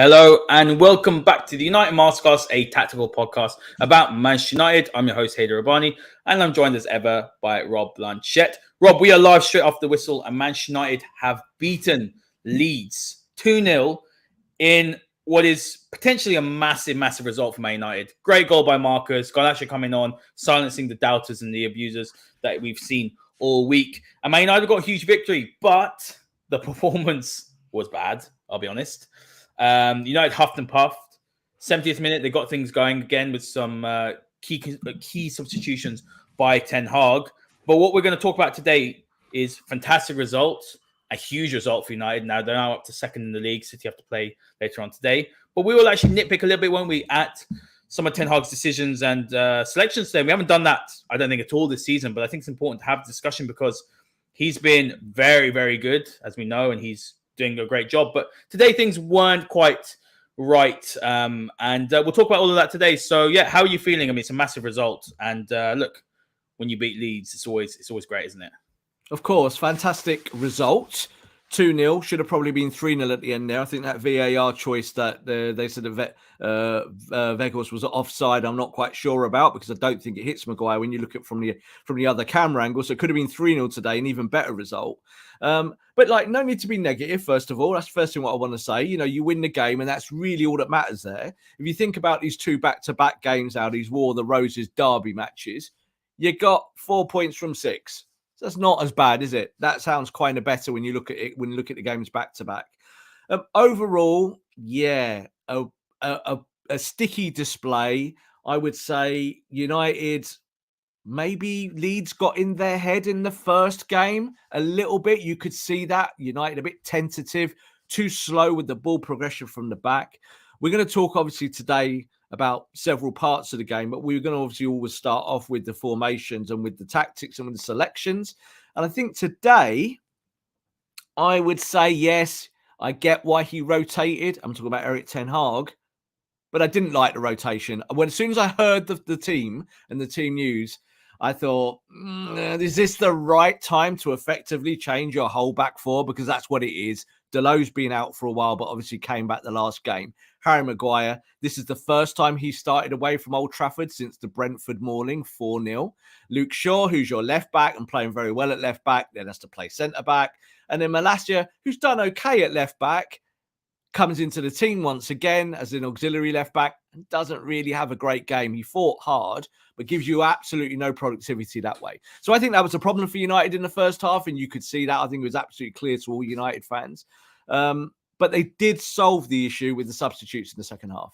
Hello and welcome back to the United Masterclass, a tactical podcast about Manchester United. I'm your host, Haider Rubbani, and I'm joined as ever by Rob Blanchette. Rob, we are live straight off the whistle, and Manchester United have beaten Leeds 2-0 in what is potentially a massive result for Man United. Great goal by Marcus. Garnacho coming on, silencing the doubters and the abusers that we've seen all week. And Man United got a huge victory, but the performance was bad, I'll be honest. United huffed and puffed. 70th minute, they got things going again with some key substitutions by Ten Hag. But what we're going to talk about today is fantastic results, a huge result for United. Now they're up to second in the league. City have to play later on today. But we will actually nitpick a little bit, won't we, at some of Ten Hag's decisions and selections today. We haven't done that, I don't think, at all this season. But I think it's important to have a discussion because he's been very good, as we know, and he's doing a great job. But today things weren't quite right. And we'll talk about all of that today. So, yeah, how are you feeling? I mean, it's a massive result. And look, when you beat Leeds, it's always great, isn't it? Of course, fantastic result. 2-0, should have probably been 3-0 at the end there. I think that VAR choice that they said that Weghorst was offside, I'm not quite sure about because I don't think it hits Maguire when you look at it from the other camera angle. So it could have been 3-0 today, an even better result. But no need to be negative, first of all. That's the first thing what I want to say. You know, you win the game and that's really all that matters there. If you think about these two back-to-back games now, these War of the Roses derby matches, you got 4 points from 6. So that's not as bad, is it? That sounds kind of better when you look at it, when you look at the games back to back. Overall, yeah, a sticky display. I would say United, maybe Leeds got in their head in the first game a little bit. You could see that. United a bit tentative, too slow with the ball progression from the back. We're going to talk, obviously, today about several parts of the game, but we're going to obviously always start off with the formations and with the tactics and with the selections. And I think today, I would say, yes, I get why he rotated. I'm talking about Erik Ten Hag, but I didn't like the rotation. As soon as I heard the team and the team news, I thought, is this the right time to effectively change your whole back four? Because that's what it is. Dalot's been out for a while, but obviously came back the last game. Harry Maguire, this is the first time he started away from Old Trafford since the Brentford mauling, 4-0. Luke Shaw, who's your left back and playing very well at left back, then has to play centre back. And then Malacia, who's done okay at left back, comes into the team once again as an auxiliary left back and doesn't really have a great game. He fought hard, but gives you absolutely no productivity that way. So I think that was a problem for United in the first half, and you could see that. I think it was absolutely clear to all United fans. But they did solve the issue with the substitutes in the second half.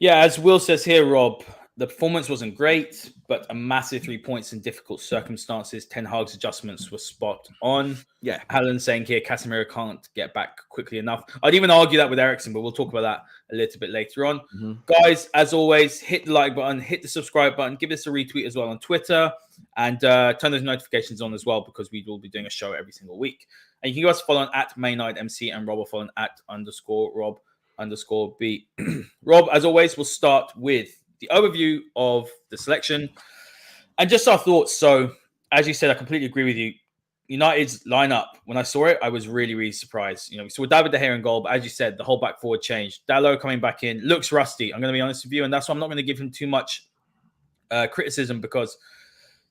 Yeah, as Will says here, Rob, the performance wasn't great, but a massive 3 points in difficult circumstances. Ten Hag's adjustments were spot on. Yeah. Alan's saying here, Casemiro can't get back quickly enough. I'd even argue that with Eriksen, but we'll talk about that a little bit later on. Mm-hmm. Guys, as always, hit the like button, hit the subscribe button, give us a retweet as well on Twitter, and turn those notifications on as well because we will be doing a show every single week. And you can give us a follow on at MayNightMC and Rob will follow on at _Rob_B. Rob, as always, we'll start with the overview of the selection and just our thoughts. So, as you said, I completely agree with you. United's lineup, when I saw it, I was really surprised. You know, we saw David De Gea in goal, but as you said, the whole back forward changed. Dalot coming back in looks rusty. I'm going to be honest with you, and that's why I'm not going to give him too much criticism because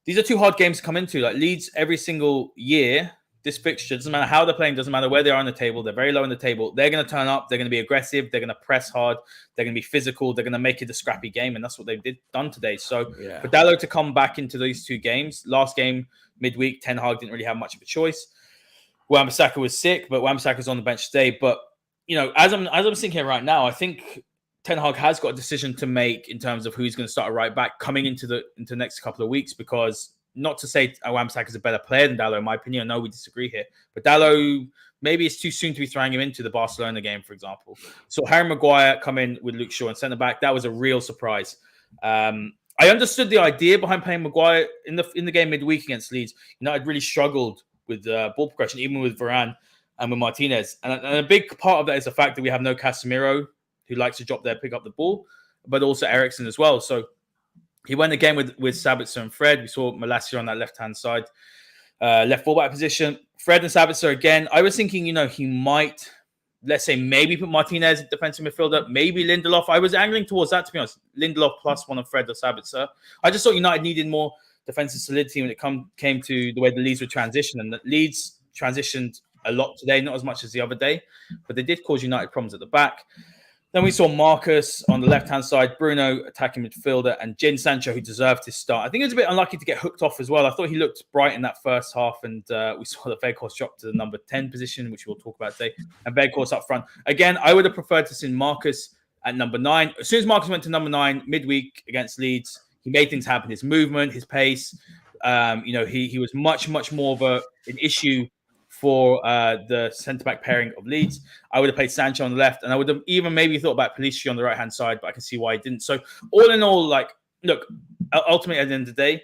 these are two hard games to come into. Like Leeds, every single year, this fixture doesn't matter how they're playing, doesn't matter where they are on the table. They're very low on the table. They're going to turn up. They're going to be aggressive. They're going to press hard. They're going to be physical. They're going to make it a scrappy game, and that's what they've done today. So for Dalot to come back into these two games, last game midweek, Ten Hag didn't really have much of a choice. Wan-Bissaka was sick, but Wan-Bissaka's on the bench today. But you know, as I'm sitting here right now, I think Ten Hag has got a decision to make in terms of who he's going to start a right back coming into the next couple of weeks because. Not to say Wan-Bissaka is a better player than Dalot, in my opinion. I know we disagree here. But Dalot, maybe it's too soon to be throwing him into the Barcelona game, for example. So Harry Maguire come in with Luke Shaw and centre-back. That was a real surprise. I understood the idea behind playing Maguire in the game midweek against Leeds. United really struggled with ball progression, even with Varane and with Martinez. And a big part of that is the fact that we have no Casemiro, who likes to drop there, pick up the ball, but also Eriksen as well. So he went again with Sabitzer and Fred. We saw Malacia on that left-hand side, left fullback position. Fred and Sabitzer again. I was thinking, he might let's say maybe put Martinez defensive midfielder, maybe Lindelof. I was angling towards that, to be honest. Lindelof plus one of Fred or Sabitzer. I just thought United needed more defensive solidity when it came to the way the Leeds would transition. And the Leeds transitioned a lot today, not as much as the other day, but they did cause United problems at the back. Then we saw Marcus on the left-hand side, Bruno attacking midfielder, and Jadon Sancho, who deserved his start. I think he was a bit unlucky to get hooked off as well. I thought he looked bright in that first half, and we saw that Weghorst dropped to the number 10 position, which we'll talk about today, and Weghorst up front. Again, I would have preferred to see Marcus at number 9. As soon as Marcus went to number 9, midweek against Leeds, he made things happen. His movement, his pace, he was much, much more of an issue for the centre-back pairing of Leeds. I would have played Sancho on the left, and I would have even maybe thought about Pulisic on the right-hand side, but I can see why he didn't. So all in all, look, ultimately at the end of the day,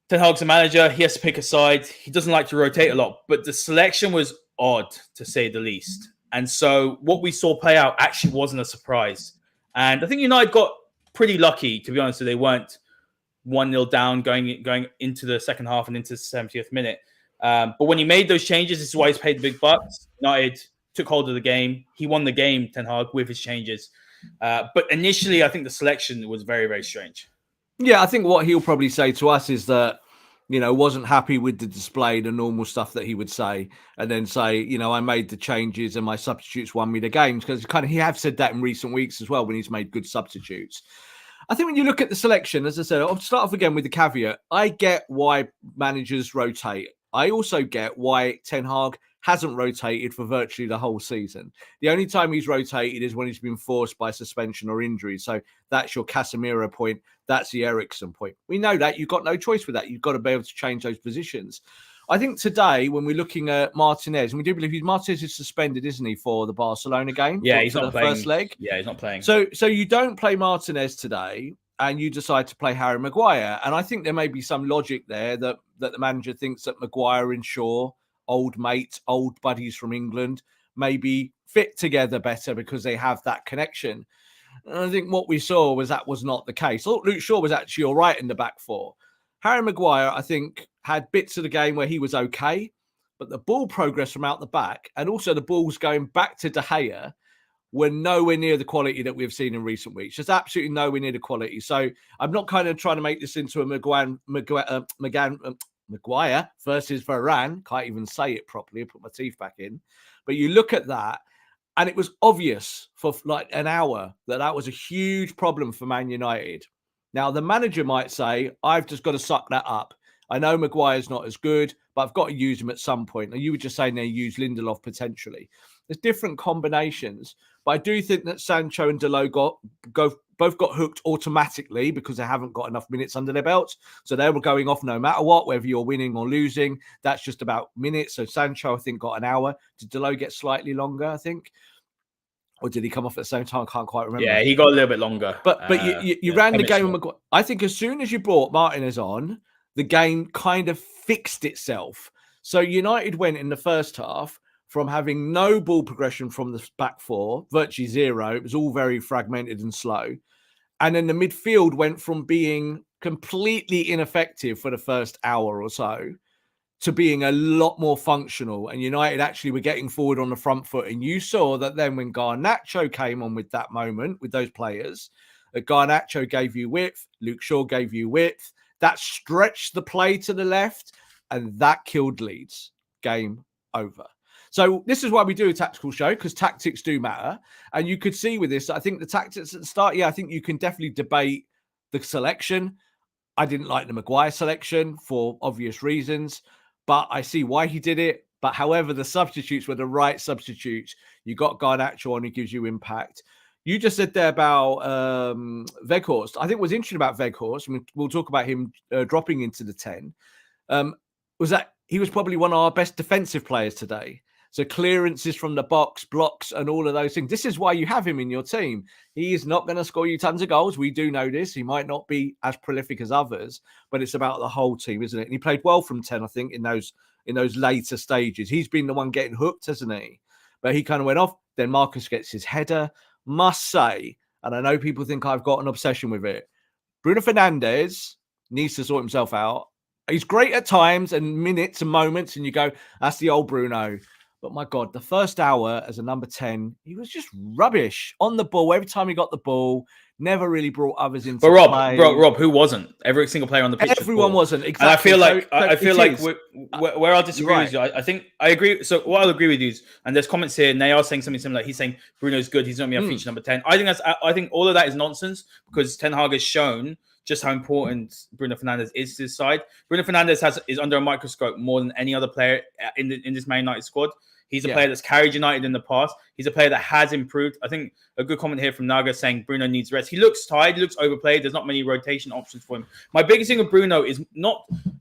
Ten Hag's a manager. He has to pick a side. He doesn't like to rotate a lot, but the selection was odd, to say the least. And so what we saw play out actually wasn't a surprise. And I think United got pretty lucky, to be honest. So they weren't 1-0 down going into the second half and into the 70th minute. But when he made those changes, this is why he's paid the big bucks. United took hold of the game. He won the game, Ten Hag, with his changes. But initially, I think the selection was very, very strange. Yeah, I think what he'll probably say to us is that, wasn't happy with the display, the normal stuff that he would say, and then say, I made the changes and my substitutes won me the games, because he has said that in recent weeks as well when he's made good substitutes. I think when you look at the selection, as I said, I'll start off again with the caveat. I get why managers rotate. I also get why Ten Hag hasn't rotated for virtually the whole season. The only time he's rotated is when he's been forced by suspension or injury. So that's your Casemiro point. That's the Eriksen point. We know that. You've got no choice with that. You've got to be able to change those positions. I think today, when we're looking at Martinez, and we do believe Martinez is suspended, isn't he, for the Barcelona game? Yeah, he's not playing. First leg. Yeah, he's not playing. So you don't play Martinez today, and you decide to play Harry Maguire. And I think there may be some logic there that the manager thinks that Maguire and Shaw, old mates, old buddies from England, maybe fit together better because they have that connection. And I think what we saw was that was not the case. I thought Luke Shaw was actually all right in the back four. Harry Maguire, I think, had bits of the game where he was okay, but the ball progress from out the back and also the balls going back to De Gea were nowhere near the quality that we've seen in recent weeks. Just absolutely nowhere near the quality. So I'm not kind of trying to make this into a Maguire versus Varane. Can't even say it properly. I put my teeth back in. But you look at that, and it was obvious for like an hour that was a huge problem for Man United. Now, the manager might say, I've just got to suck that up. I know Maguire's not as good, but I've got to use him at some point. And you were just saying they use Lindelof potentially. There's different combinations, but I do think that Sancho and Dalot both got hooked automatically because they haven't got enough minutes under their belts. So they were going off no matter what, whether you're winning or losing. That's just about minutes. So Sancho, I think, got an hour. Did Dalot get slightly longer, I think? Or did he come off at the same time? I can't quite remember. Yeah, he got a little bit longer. But you ran the game with Maguire. I think as soon as you brought Martinez on, the game kind of fixed itself. So United went in the first half from having no ball progression from the back four, virtually zero. It was all very fragmented and slow. And then the midfield went from being completely ineffective for the first hour or so to being a lot more functional. And United actually were getting forward on the front foot. And you saw that then when Garnacho came on with that moment, with those players, Garnacho gave you width, Luke Shaw gave you width. That stretched the play to the left, and that killed Leeds. Game over. So this is why we do a tactical show, because tactics do matter. And you could see with this, I think the tactics at the start, I think you can definitely debate the selection. I didn't like the Maguire selection for obvious reasons, but I see why he did it. But however, the substitutes were the right substitutes. You got Garnacho on, who gives you impact. You just said there about Weghorst. I think what's interesting about Weghorst, and we'll talk about him dropping into the 10, was that he was probably one of our best defensive players today. So clearances from the box, blocks, and all of those things. This is why you have him in your team. He is not going to score you tons of goals. We do know this. He might not be as prolific as others, but it's about the whole team, isn't it? And he played well from 10, I think, in those later stages. He's been the one getting hooked, hasn't he? But he kind of went off. Then Marcus gets his header. Must say, and I know people think I've got an obsession with it, Bruno Fernandes needs to sort himself out. He's great at times and minutes and moments, and you go, that's the old Bruno. But my God, the first hour as a number 10, he was just rubbish on the ball. Every time he got the ball, never really brought others into play. Rob, who wasn't? Every single player on the pitch. Everyone wasn't, exactly. And I feel like I feel like is. where I'll disagree with you, I think I agree. So what I'll agree with you is, and there's comments here, and they are saying something similar. He's saying Bruno's good. He's not going to be a feature number 10. I think all of that is nonsense because Ten Hag has shown just how important Bruno Fernandes is to his side. Bruno Fernandes is under a microscope more than any other player in this Man United squad. He's a player that's carried United in the past. He's a player that has improved. I think a good comment here from Naga saying Bruno needs rest. He looks tired. He looks overplayed. There's not many rotation options for him. My biggest thing with Bruno is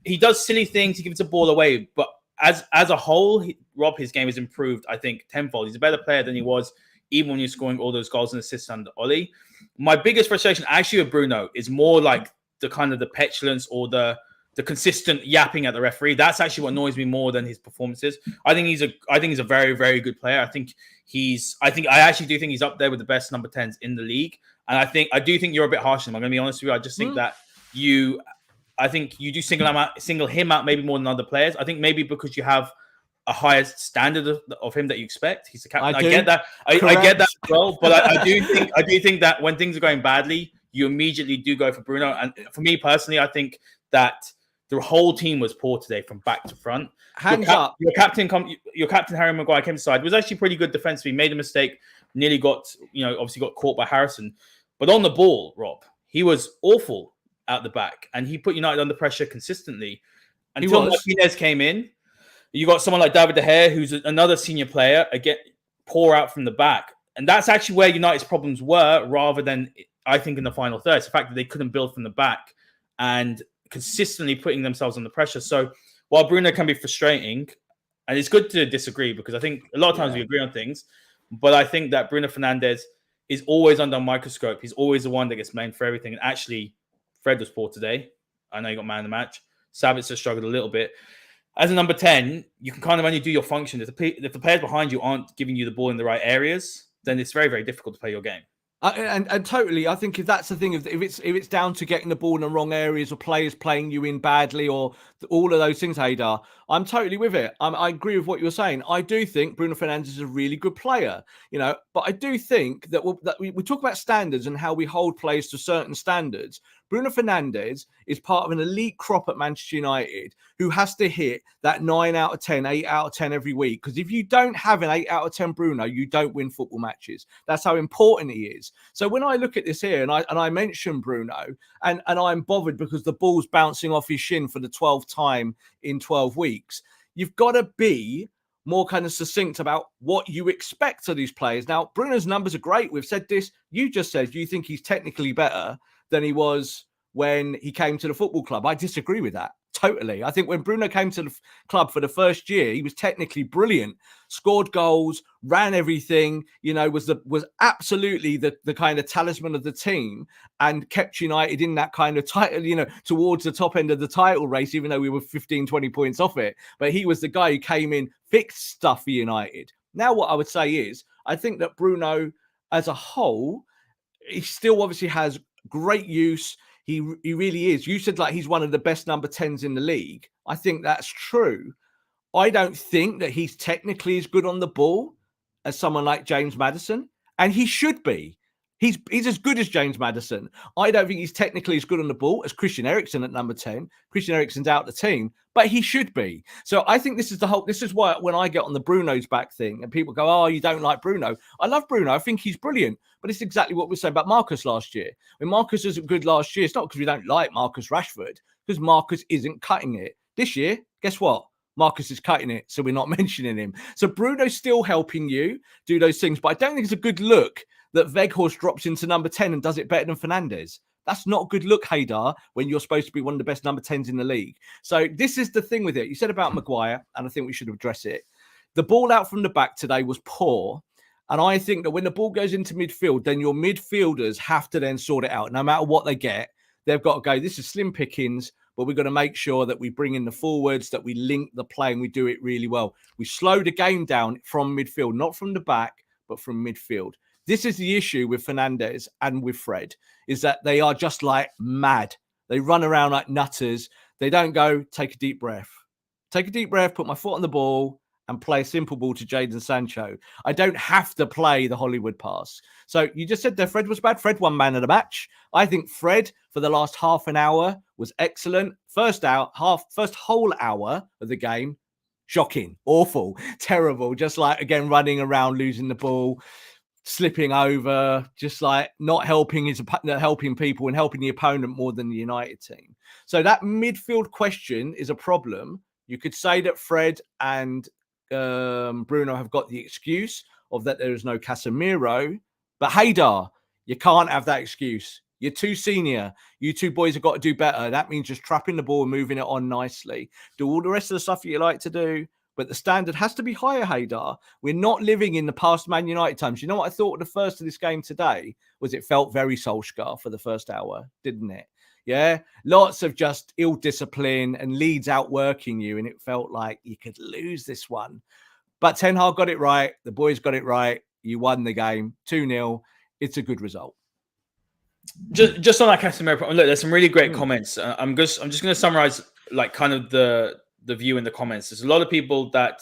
he does silly things. He gives the ball away. But as a whole, Rob, his game has improved, I think, tenfold. He's a better player than he was even when you're scoring all those goals and assists under Oli. My biggest frustration actually with Bruno is more like the kind of the petulance or the consistent yapping at the referee. That's actually what annoys me more than his performances. I think he's a very, very good player. I actually do think he's up there with the best number 10s in the league. And I do think you're a bit harsh on him. I'm going to be honest with you. I just think that you do single him out maybe more than other players. I think maybe because you have a higher standard of him that you expect. He's the captain. I get that. I get that as well. But I do think that when things are going badly, you immediately do go for Bruno. And for me personally, I think that the whole team was poor today from back to front. Hands up. Your captain, Harry Maguire, came aside, was actually pretty good defensively. Made a mistake, nearly obviously got caught by Harrison. But on the ball, Rob, he was awful out the back. And he put United under pressure consistently. Until Martinez came in, you got someone like David De Gea, who's another senior player, again, pour out from the back. And that's actually where United's problems were, rather than, I think, in the final third. It's the fact that they couldn't build from the back and consistently putting themselves under pressure. So while Bruno can be frustrating, and it's good to disagree because I think a lot of times we agree on things, but I think that Bruno Fernandes is always under a microscope. He's always the one that gets blamed for everything. And actually, Fred was poor today. I know he got man of the match. Savitz has struggled a little bit. As a number 10, you can kind of only do your function. If the players behind you aren't giving you the ball in the right areas, then it's very, very difficult to play your game. And totally, I think if that's the thing, if it's down to getting the ball in the wrong areas or players playing you in badly or all of those things, Haider, I'm totally with it. I agree with what you're saying. I do think Bruno Fernandes is a really good player, but I do think that we talk about standards and how we hold players to certain standards. Bruno Fernandes is part of an elite crop at Manchester United who has to hit that 9 out of 10, 8 out of 10 every week. Because if you don't have an 8 out of 10 Bruno, you don't win football matches. That's how important he is. So when I look at this here and I mention Bruno and I'm bothered because the ball's bouncing off his shin for the 12th time in 12 weeks, you've got to be more kind of succinct about what you expect of these players. Now, Bruno's numbers are great. We've said this. You just said you think he's technically better than he was when he came to the football club. I disagree with that totally. I think when Bruno came to the club for the first year, he was technically brilliant, scored goals, ran everything, was absolutely the kind of talisman of the team and kept United in that kind of title, towards the top end of the title race, even though we were 15, 20 points off it. But he was the guy who came in, fixed stuff for United. Now, what I would say is, I think that Bruno as a whole, he still obviously has great use. He really is. You said he's one of the best number 10s in the league. I think that's true. I don't think that he's technically as good on the ball as someone like James Maddison, and he should be. He's as good as James Maddison. I don't think he's technically as good on the ball as Christian Eriksen at number 10. Christian Eriksen's out the team, but he should be. So I think this is why when I get on the Bruno's back thing and people go, oh, you don't like Bruno. I love Bruno. I think he's brilliant. But it's exactly what we were saying about Marcus last year. When Marcus isn't good last year, it's not because we don't like Marcus Rashford, because Marcus isn't cutting it. This year, guess what? Marcus is cutting it, so we're not mentioning him. So Bruno's still helping you do those things, but I don't think it's a good look that Weghorst drops into number 10 and does it better than Fernandes. That's not a good look, Haider, when you're supposed to be one of the best number 10s in the league. So this is the thing with it. You said about Maguire, and I think we should address it. The ball out from the back today was poor. And I think that when the ball goes into midfield, then your midfielders have to then sort it out. No matter what they get, they've got to go, this is slim pickings, but we're going to make sure that we bring in the forwards, that we link the play, and we do it really well. We slow the game down from midfield, not from the back, but from midfield. This is the issue with Fernandes and with Fred, is that they are just like mad. They run around like nutters. They don't go, take a deep breath. Take a deep breath, put my foot on the ball, and play a simple ball to Jadon Sancho. I don't have to play the Hollywood pass. So you just said that Fred was bad. Fred won man of the match. I think Fred for the last half an hour was excellent. First whole hour of the game, shocking, awful, terrible. Just like, again, running around, losing the ball, slipping over, just like not helping people and helping the opponent more than the United team. So that midfield question is a problem. You could say that Fred and Bruno have got the excuse of that there is no Casemiro, but Haider, you can't have that excuse. You're too senior. You two boys have got to do better. That means just trapping the ball and moving it on nicely. Do all the rest of the stuff that you like to do, but the standard has to be higher, Haider. We're not living in the past Man United times. You know what I thought of the first of this game today? Was it felt very Solskjaer for the first hour, didn't it? Yeah, lots of just ill discipline and Leeds outworking you, and it felt like you could lose this one. But Ten Hag got it right. The boys got it right. You won the game 2-0. It's a good result. Just on that Casemiro, look, there's some really great comments. I'm just going to summarize like kind of the view in the comments. There's a lot of people that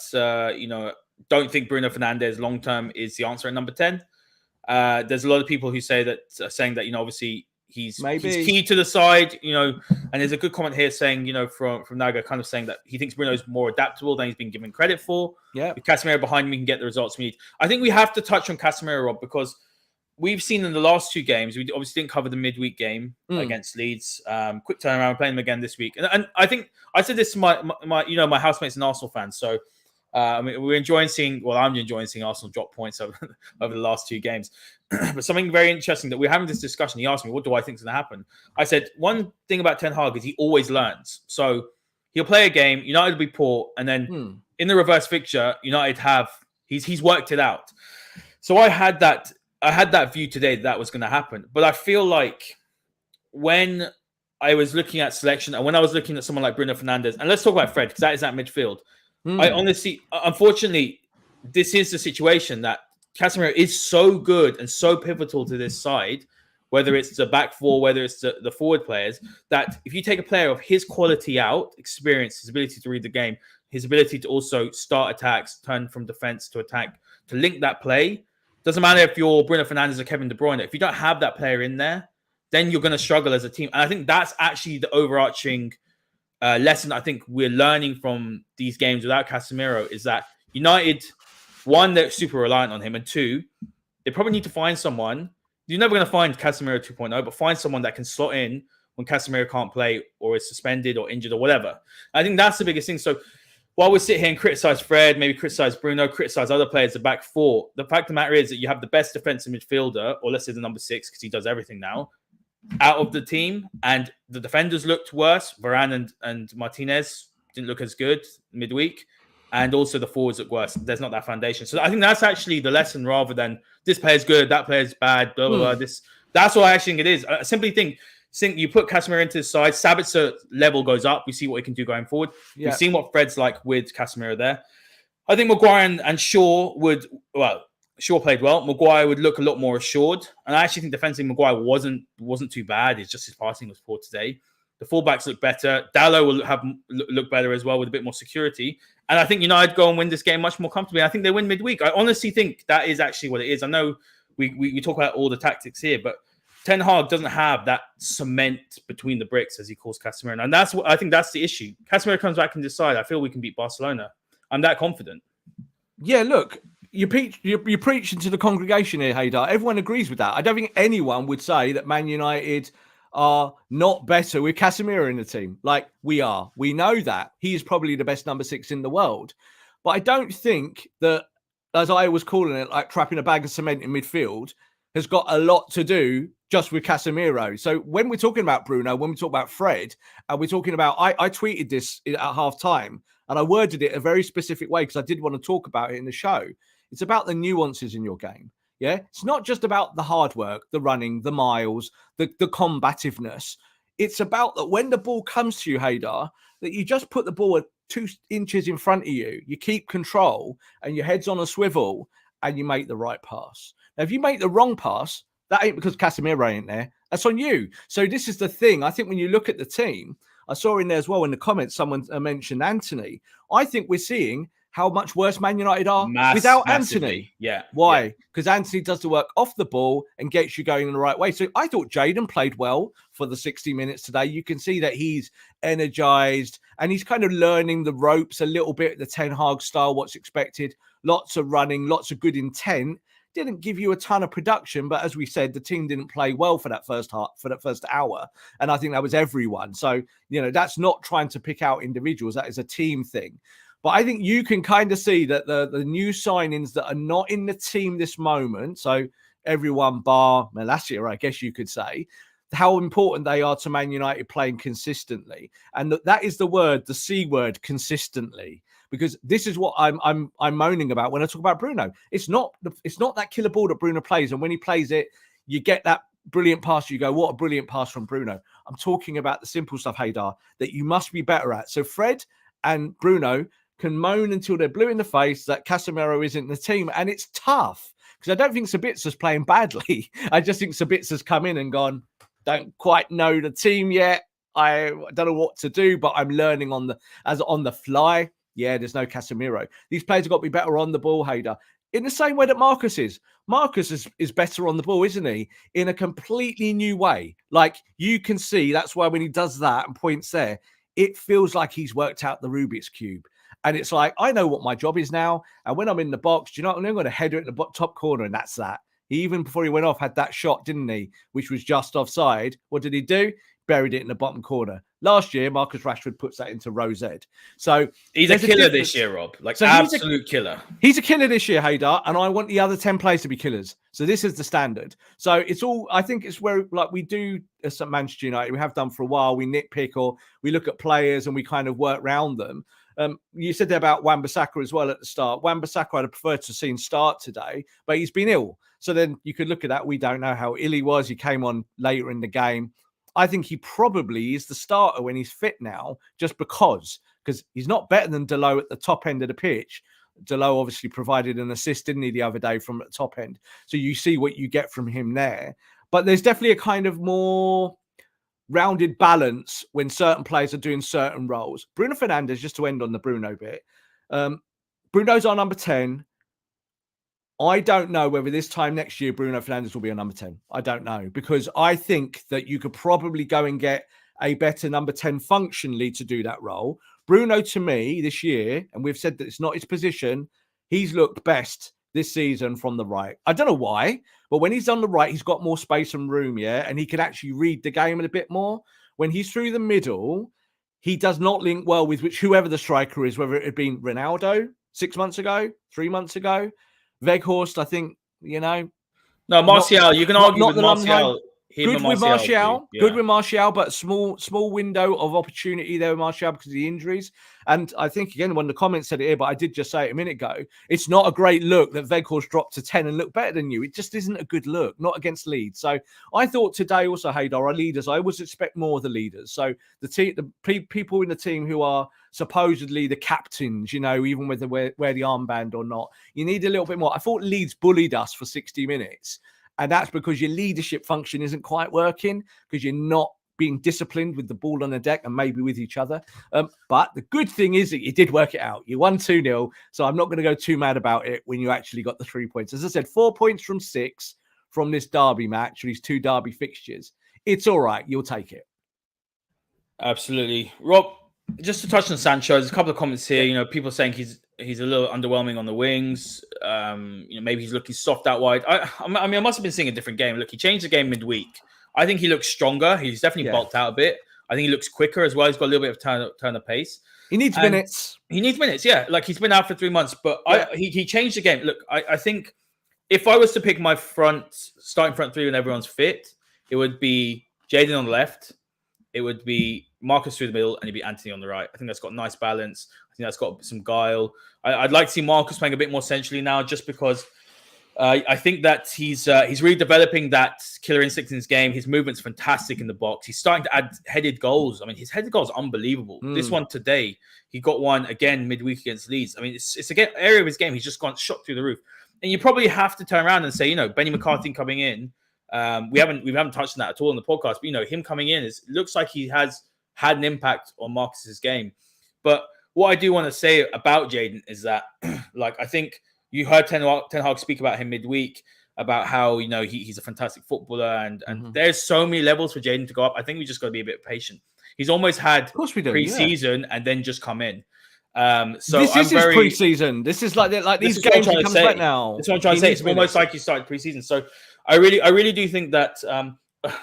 don't think Bruno Fernandes long term is the answer at number 10. There's a lot of people who saying that obviously he's key to the side, and there's a good comment here saying, from Naga, kind of saying that he thinks Bruno's more adaptable than he's been given credit for. Yeah, with Casemiro behind him, we can get the results we need. I think we have to touch on Casemiro, Rob, because we've seen in the last two games, we obviously didn't cover the midweek game against Leeds. Quick turnaround, we're playing them again this week, and I think I said this to my housemates and Arsenal fans. So we're enjoying seeing. Well, I'm enjoying seeing Arsenal drop points over the last two games. But something very interesting that we're having this discussion. He asked me, "What do I think is going to happen?" I said, one thing about Ten Hag is he always learns. So he'll play a game, United will be poor, and then in the reverse fixture, United he's worked it out. So I had that view today that was going to happen. But I feel like when I was looking at selection and when I was looking at someone like Bruno Fernandes, and let's talk about Fred, because that is that midfield. I honestly, unfortunately, this is the situation that Casemiro is so good and so pivotal to this side, whether it's the back four, whether it's the forward players, that if you take a player of his quality out, experience, his ability to read the game, his ability to also start attacks, turn from defense to attack, to link that play, doesn't matter if you're Bruno Fernandes or Kevin De Bruyne, if you don't have that player in there, then you're going to struggle as a team. And I think that's actually the overarching lesson I think we're learning from these games without Casemiro is that United, one, they're super reliant on him, and two, they probably need to find someone. You're never going to find Casemiro 2.0, but find someone that can slot in when Casemiro can't play or is suspended or injured or whatever. I think that's the biggest thing. So while we sit here and criticize Fred, maybe criticize Bruno, criticize other players, the back four, the fact of the matter is that you have the best defensive midfielder, or let's say the number 6, because he does everything now, out of the team, and the defenders looked worse. Varane and Martinez didn't look as good midweek, and also the forwards look worse. There's not that foundation. So I think that's actually the lesson rather than this player's good, that player's bad, blah, blah, blah. That's what I actually think it is. I simply think you put Casemiro into the side, Sabitzer's level goes up. We see what he can do going forward. Yeah. We've seen what Fred's like with Casemiro there. I think Maguire and Shaw Shaw played well. Maguire would look a lot more assured. And I actually think defensively Maguire wasn't too bad. It's just his passing was poor today. The fullbacks look better. Dalot will look better as well with a bit more security. And I think United go and win this game much more comfortably. I think they win midweek. I honestly think that is actually what it is. I know we talk about all the tactics here, but Ten Hag doesn't have that cement between the bricks, as he calls Casemiro. And that's what I think that's the issue. Casemiro comes back and decide, I feel we can beat Barcelona. I'm that confident. Yeah, look, you're preaching to the congregation here, Haider. Everyone agrees with that. I don't think anyone would say that Man United are not better with Casemiro in the team. Like, we are. We know that. He is probably the best number 6 in the world. But I don't think that, as I was calling it, like trapping a bag of cement in midfield has got a lot to do just with Casemiro. So when we're talking about Bruno, when we talk about Fred, and we're talking about, I tweeted this at half-time, and I worded it a very specific way because I did want to talk about it in the show. It's about the nuances in your game. Yeah, it's not just about the hard work, the running, the miles, the combativeness. It's about that when the ball comes to you, Haider, that you just put the ball 2 inches in front of you, you keep control, and your head's on a swivel, and you make the right pass. Now, if you make the wrong pass, that ain't because Casemiro ain't there. That's on you. So this is the thing. I think when you look at the team, I saw in there as well in the comments, someone mentioned Anthony. I think we're seeing how much worse Man United are without Massively. Anthony. Yeah. Why? Because Anthony does the work off the ball and gets you going in the right way. So I thought Jadon played well for the 60 minutes today. You can see that he's energized and he's kind of learning the ropes a little bit, the Ten Hag style, what's expected. Lots of running, lots of good intent. Didn't give you a ton of production, but as we said, the team didn't play well for that first hour. And I think that was everyone. So, that's not trying to pick out individuals. That is a team thing. But I think you can kind of see that the new signings that are not in the team this moment, so everyone bar Malacia, I guess you could say, how important they are to Man United playing consistently. And that is the word, the C word, consistently. Because this is what I'm moaning about when I talk about Bruno. It's not that killer ball that Bruno plays, and when he plays it, you get that brilliant pass. You go, what a brilliant pass from Bruno. I'm talking about the simple stuff, Haider, that you must be better at. So Fred and Bruno can moan until they're blue in the face that Casemiro isn't in the team, and it's tough because I don't think Sabitza's playing badly. I just think Sabitza's come in and gone, don't quite know the team yet. I don't know what to do, but I'm learning on the fly. Yeah, there's no Casemiro. These players have got to be better on the ball, Haider. In the same way that Marcus is. Marcus is better on the ball, isn't he? In a completely new way. Like, you can see, that's why when he does that and points there, it feels like he's worked out the Rubik's Cube. And it's like, I know what my job is now. And when I'm in the box, do you know what? I'm going to header it in the top corner, and that's that. He, even before he went off, had that shot, didn't he? Which was just offside. What did he do? Buried it in the bottom corner. Last year, Marcus Rashford puts that into row Z. So he's a killer this year, Rob. Like, so absolute killer. He's a killer this year, Haider, and I want the other 10 players to be killers. So this is the standard. So it's all, I think it's where, like we do as Manchester United, we have done for a while, we nitpick or we look at players and we kind of work around them. You said there about Wan-Bissaka as well at the start. Wan-Bissaka, I'd have preferred to have seen start today, but he's been ill. So then you could look at that. We don't know how ill he was. He came on later in the game. I think he probably is the starter when he's fit now, just because he's not better than Delo at the top end of the pitch. Delo obviously provided an assist, didn't he, the other day from the top end. So you see what you get from him there. But there's definitely a kind of more rounded balance when certain players are doing certain roles. Bruno Fernandes, just to end on the Bruno bit, Bruno's our number 10. I don't know whether this time next year Bruno Fernandes will be a number 10. I don't know, because I think that you could probably go and get a better number 10 functionally to do that role. Bruno, to me, this year, and we've said that it's not his position, he's looked best this season from the right. I don't know why, but when he's on the right, he's got more space and room, and he can actually read the game a bit more. When he's through the middle, he does not link well with whoever the striker is, whether it had been Ronaldo 6 months ago, 3 months ago, Weghorst, I think, No, Martial, you can argue with Martial. Good with Martial. Good with Martial, but small window of opportunity there with Martial because of the injuries. And I think, again, one of the comments said it here, but I did just say it a minute ago, it's not a great look that Weghorst dropped to 10 and looked better than you. It just isn't a good look, not against Leeds. So I thought today also, Haider, our leaders, I always expect more of the leaders. So the people in the team who are supposedly the captains, even whether wear the armband or not, you need a little bit more. I thought Leeds bullied us for 60 minutes. And that's because your leadership function isn't quite working, because you're not being disciplined with the ball on the deck and maybe with each other. But the good thing is that you did work it out. You won 2-0. So I'm not going to go too mad about it when you actually got the 3 points. As I said, 4 points from 6 from this derby match, these 2 derby fixtures. It's all right. You'll take it. Absolutely. Rob, just to touch on Sancho, there's a couple of comments here. People saying he's a little underwhelming on the wings. Maybe he's looking soft out wide. I must have been seeing a different game. Look, he changed the game midweek. I think he looks stronger. He's definitely bulked out a bit. I think he looks quicker as well. He's got a little bit of turn of pace. He needs minutes. He needs minutes, yeah. Like, he's been out for 3 months, but he changed the game. Look, I think if I was to pick my starting front three when everyone's fit, it would be Jadon on the left. It would be Marcus through the middle, and it'd be Anthony on the right. I think that's got nice balance. I think that's got some guile. I'd like to see Marcus playing a bit more centrally now, just because I think that he's really developing that killer instinct in his game. His movement's fantastic in the box. He's starting to add headed goals. I mean, his headed goals are unbelievable. This one today, he got one again midweek against Leeds. I mean, it's an area of his game. He's just gone shot through the roof. And you probably have to turn around and say, Benny McCarthy coming in. We haven't touched on that at all in the podcast, but him coming in looks like he has had an impact on Marcus's game. But what I do want to say about Jadon is that, like, I think you heard Ten Hag speak about him midweek, about how, you know, he's a fantastic footballer, and there's so many levels for Jadon to go up. I think we just got to be a bit patient. He's almost had of course we do, pre-season and then just come in. So this is pre-season. This is like these games he comes back now. That's what I'm trying to say. It's almost like he started pre-season. So I really do think that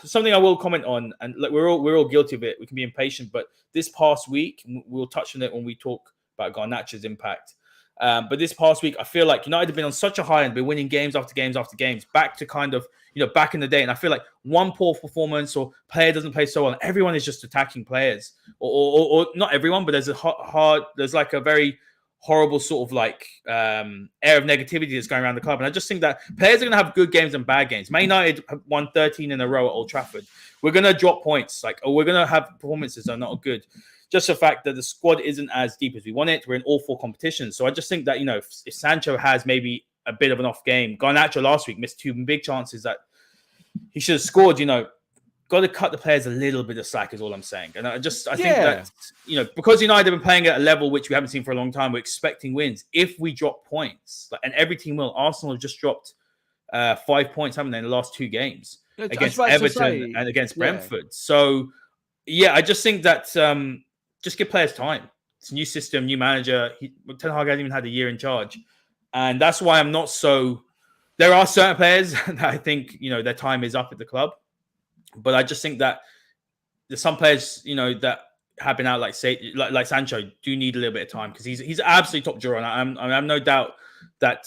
something I will comment on, and like we're all guilty of it. We can be impatient, but this past week we'll touch on it when we talk about Garnacho's impact. But this past week, I feel like United have been on such a high and been winning games after games after games, back to kind of, you know, back in the day. And I feel like one poor performance or player doesn't play so well, and everyone is just attacking players, or not everyone, but there's there's like a very horrible sort of like air of negativity that's going around the club. And I just think that players are going to have good games and bad games. Man United have won 13 in a row at Old Trafford. We're going to drop points, or we're going to have performances that are not good. Just the fact that the squad isn't as deep as we want it. We're in all 4 competitions. So I just think that, you know, if Sancho has maybe a bit of an off game, Garnacho last week missed 2 big chances that he should have scored, you know, got to cut the players a little bit of slack is all I'm saying. And I think that, you know, because United have been playing at a level which we haven't seen for a long time, we're expecting wins. If we drop points, and every team will, Arsenal have just dropped 5 points, haven't they, in the last 2 games against Everton and against Brentford. So, yeah, I just think that just give players time. It's a new system, new manager. Ten Hag hasn't even had a year in charge. And that's why I'm not so... There are certain players that I think, you know, their time is up at the club. But I just think that there's some players, you know, that have been out, like Sancho, do need a little bit of time, because he's absolutely top drawer. And I have no doubt that,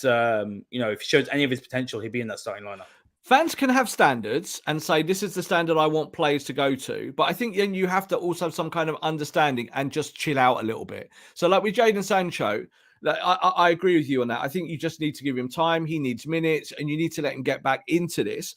you know, if he shows any of his potential, he'd be in that starting lineup. Fans can have standards and say, this is the standard I want players to go to. But I think then you have to also have some kind of understanding and just chill out a little bit. So like with Jadon Sancho, I agree with you on that. I think you just need to give him time. He needs minutes, and you need to let him get back into this.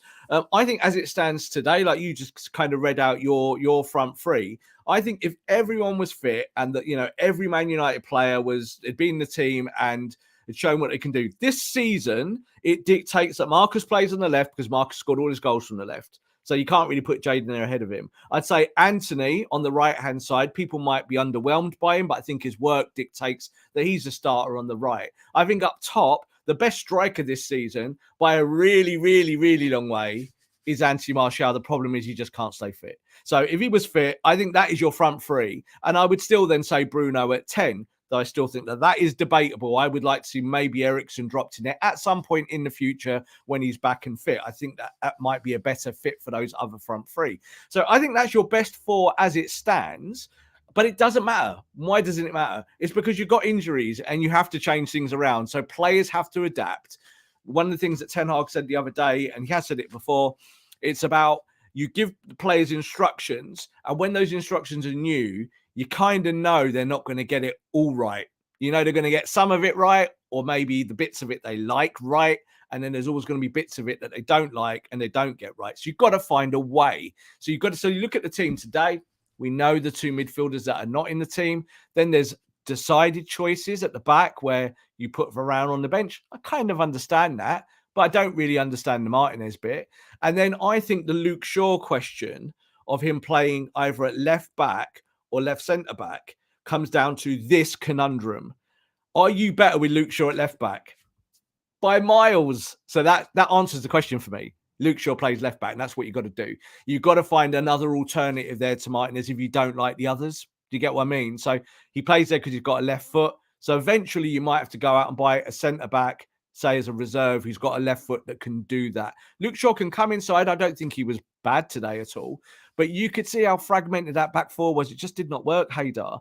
I think as it stands today, like you just kind of read out your front three, I think if everyone was fit and that, you know, every Man United player had been in the team and it's shown what they can do. This season, it dictates that Marcus plays on the left because Marcus scored all his goals from the left. So you can't really put Jadon there ahead of him. I'd say Anthony on the right-hand side, people might be underwhelmed by him, but I think his work dictates that he's a starter on the right. I think up top, the best striker this season, by a really, really, really long way, is Anthony Martial. The problem is he just can't stay fit. So if he was fit, I think that is your front three. And I would still then say Bruno at 10. Though I still think that is debatable. I would like to see maybe Eriksen dropped in there at some point in the future when he's back and fit. I think that might be a better fit for those other front three. So I think that's your best 4 as it stands, but it doesn't matter. Why doesn't it matter? It's because you've got injuries and you have to change things around. So players have to adapt. One of the things that Ten Hag said the other day, and he has said it before, it's about you give the players instructions, and when those instructions are new, you kind of know they're not going to get it all right. You know, they're going to get some of it right, or maybe the bits of it they like right. And then there's always going to be bits of it that they don't like and they don't get right. So you've got to find a way. So you look at the team today. We know the 2 midfielders that are not in the team. Then there's decided choices at the back where you put Varane on the bench. I kind of understand that, but I don't really understand the Martinez bit. And then I think the Luke Shaw question of him playing either at left back or left centre back comes down to this conundrum. Are you better with Luke Shaw at left back? By miles. So that answers the question for me. Luke Shaw plays left back, and that's what you've got to do. You've got to find another alternative there to Martinez if you don't like the others. Do you get what I mean? So he plays there because he's got a left foot. So eventually you might have to go out and buy a centre back, say as a reserve, who's got a left foot that can do that. Luke Shaw can come inside. I don't think he was bad today at all. But you could see how fragmented that back 4 was. It just did not work, Haider.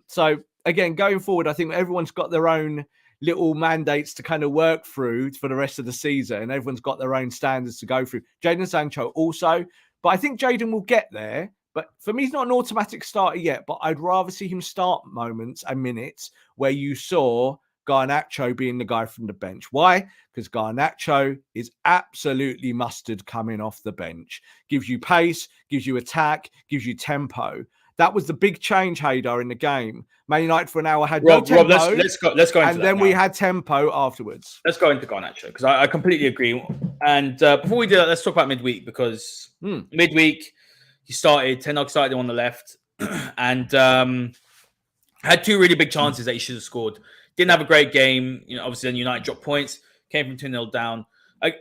So, again, going forward, I think everyone's got their own little mandates to kind of work through for the rest of the season. Everyone's got their own standards to go through. Jadon Sancho also. But I think Jadon will get there. But for me, he's not an automatic starter yet. But I'd rather see him start moments and minutes where you saw Garnacho being the guy from the bench. Why? Because Garnacho is absolutely mustard coming off the bench. Gives you pace, gives you attack, gives you tempo. That was the big change, Haider, in the game. Man United for an hour had no tempo. Let's go into and then we had tempo afterwards. Let's go into Garnacho, because I completely agree. And before we do that, let's talk about midweek, because midweek, he started, Ten Hag started him on the left. And Had two really big chances that he should have scored. Didn't have a great game. Obviously then United dropped points, came from 2-0 down. I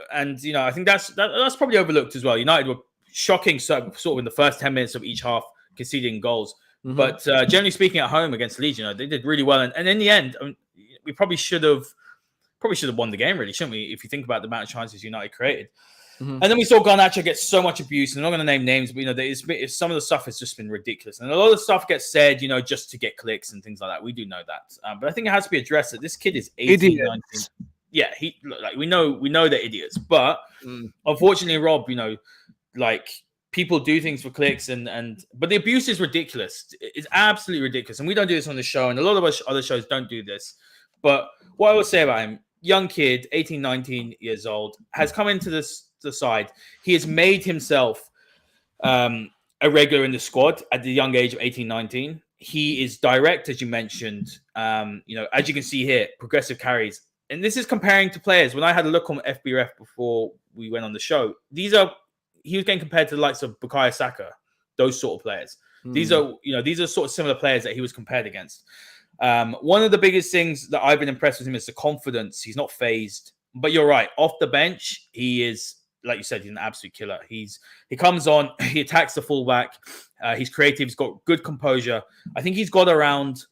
think that's probably overlooked as well. United were shocking sort of in the first 10 minutes of each half, conceding goals. Mm-hmm. But generally speaking, at home against Leeds, they did really well. And in the end, we probably should have won the game, really, shouldn't we? If you think about the amount of chances United created. Mm-hmm. And then we saw Garnacho get so much abuse. And I'm not going to name names, but some of the stuff has just been ridiculous. And a lot of stuff gets said, just to get clicks and things like that. We do know that. But I think it has to be addressed that this kid is 18, 19. Yeah, we know they're idiots. But unfortunately, Rob, people do things for clicks but the abuse is ridiculous. It's absolutely ridiculous. And we don't do this on the show. And a lot of us other shows don't do this. But what I will say about him, young kid, 18, 19 years old, has come into the side. He has made himself a regular in the squad at the young age of 18, 19. He is direct, as you mentioned. As you can see here, progressive carries. And this is comparing to players. When I had a look on FBref before we went on the show, he was getting compared to the likes of Bukayo Saka, those sort of players. These are sort of similar players that he was compared against. One of the biggest things that I've been impressed with him is the confidence. He's not phased. But you're right. Off the bench, he is, like you said, he's an absolute killer. He comes on, he attacks the fullback. He's creative. He's got good composure. I think he's got around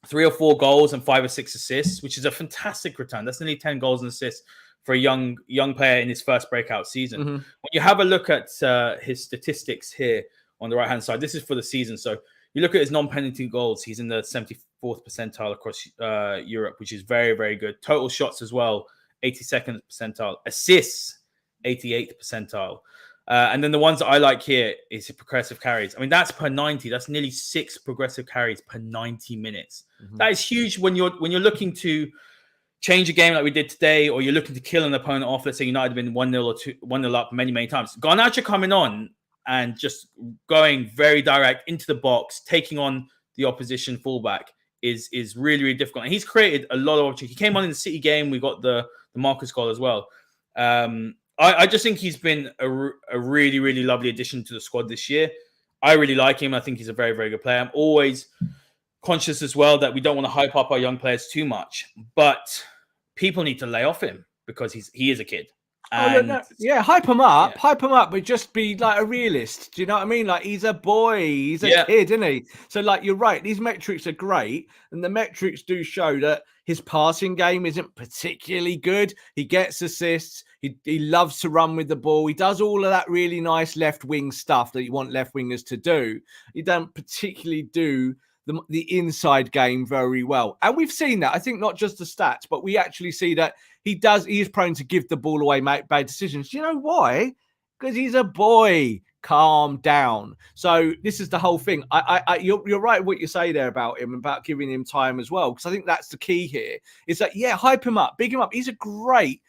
3 or 4 goals and 5 or 6 assists, which is a fantastic return. That's nearly 10 goals and assists for a young player in his first breakout season. Mm-hmm. When you have a look at his statistics here on the right-hand side, this is for the season. So you look at his non-penalty goals, he's in the 74th percentile across Europe, which is very, very good. Total shots as well, 82nd percentile. Assists, 88th percentile. And then the ones that I like here is progressive carries. I mean, that's per 90. That's nearly 6 progressive carries per 90 minutes. Mm-hmm. That is huge when you're looking to change a game like we did today, or you're looking to kill an opponent off. Let's say United have been 1-0 or 1-0 up many, many times. Garnacho coming on and just going very direct into the box, taking on the opposition fullback is really, really difficult. And he's created a lot of opportunities. He came on in the City game. We got the Marcus goal as well. I just think he's been a really, really lovely addition to the squad this year. I really like him. I think he's a very, very good player. I'm always conscious as well that we don't want to hype up our young players too much, but people need to lay off him because he is a kid. And, yeah, hype him up, but just be like a realist. Do you know what I mean? Like, he's a boy, he's a kid, isn't he? So, like, you're right, these metrics are great, and the metrics do show that his passing game isn't particularly good. He gets assists, he loves to run with the ball, he does all of that really nice left wing stuff that you want left wingers to do. He don't particularly do the inside game very well. And we've seen that. I think not just the stats, but we actually see that he is prone to give the ball away, make bad decisions. Do you know why? Because he's a boy. Calm down. So this is the whole thing. You're right what you say there about him, about giving him time as well. Because I think that's the key here. Is that, hype him up, big him up. He's a great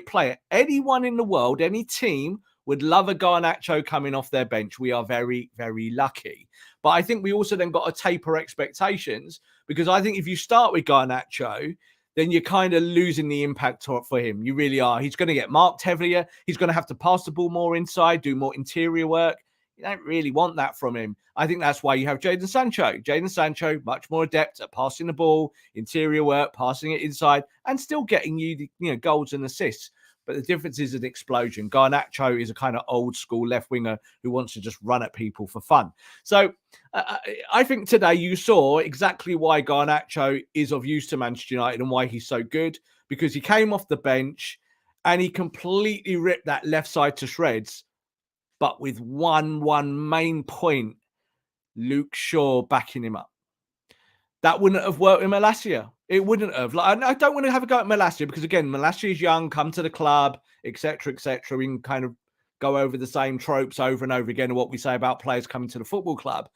player. Anyone in the world, any team would love a Garnacho coming off their bench. We are very, very lucky. But I think we also then got to taper expectations, because I think if you start with Garnacho, then you're kind of losing the impact for him. You really are. He's going to get marked heavier. He's going to have to pass the ball more inside, do more interior work. You don't really want that from him. I think that's why you have Jadon Sancho. Jadon Sancho, much more adept at passing the ball, interior work, passing it inside, and still getting you goals and assists. But the difference is an explosion. Garnacho is a kind of old school left winger who wants to just run at people for fun. So I think today you saw exactly why Garnacho is of use to Manchester United and why he's so good, because he came off the bench and he completely ripped that left side to shreds. But with one main point, Luke Shaw backing him up. That wouldn't have worked with Malacia. It wouldn't have. Like, I don't want to have a go at Malacia because, again, Malacia is young, come to the club, etc., etc. We can kind of go over the same tropes over and over again of what we say about players coming to the football club.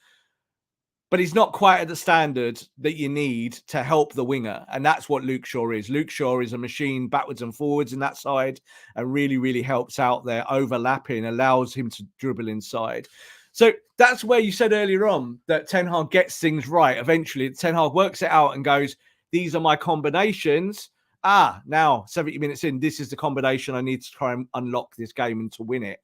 But he's not quite at the standard that you need to help the winger. And that's what Luke Shaw is. Luke Shaw is a machine backwards and forwards in that side and really, really helps out there, overlapping, allows him to dribble inside. So that's where you said earlier on that Ten Hag gets things right. Eventually, Ten Hag works it out and goes, these are my combinations. Now 70 minutes in, this is the combination I need to try and unlock this game and to win it.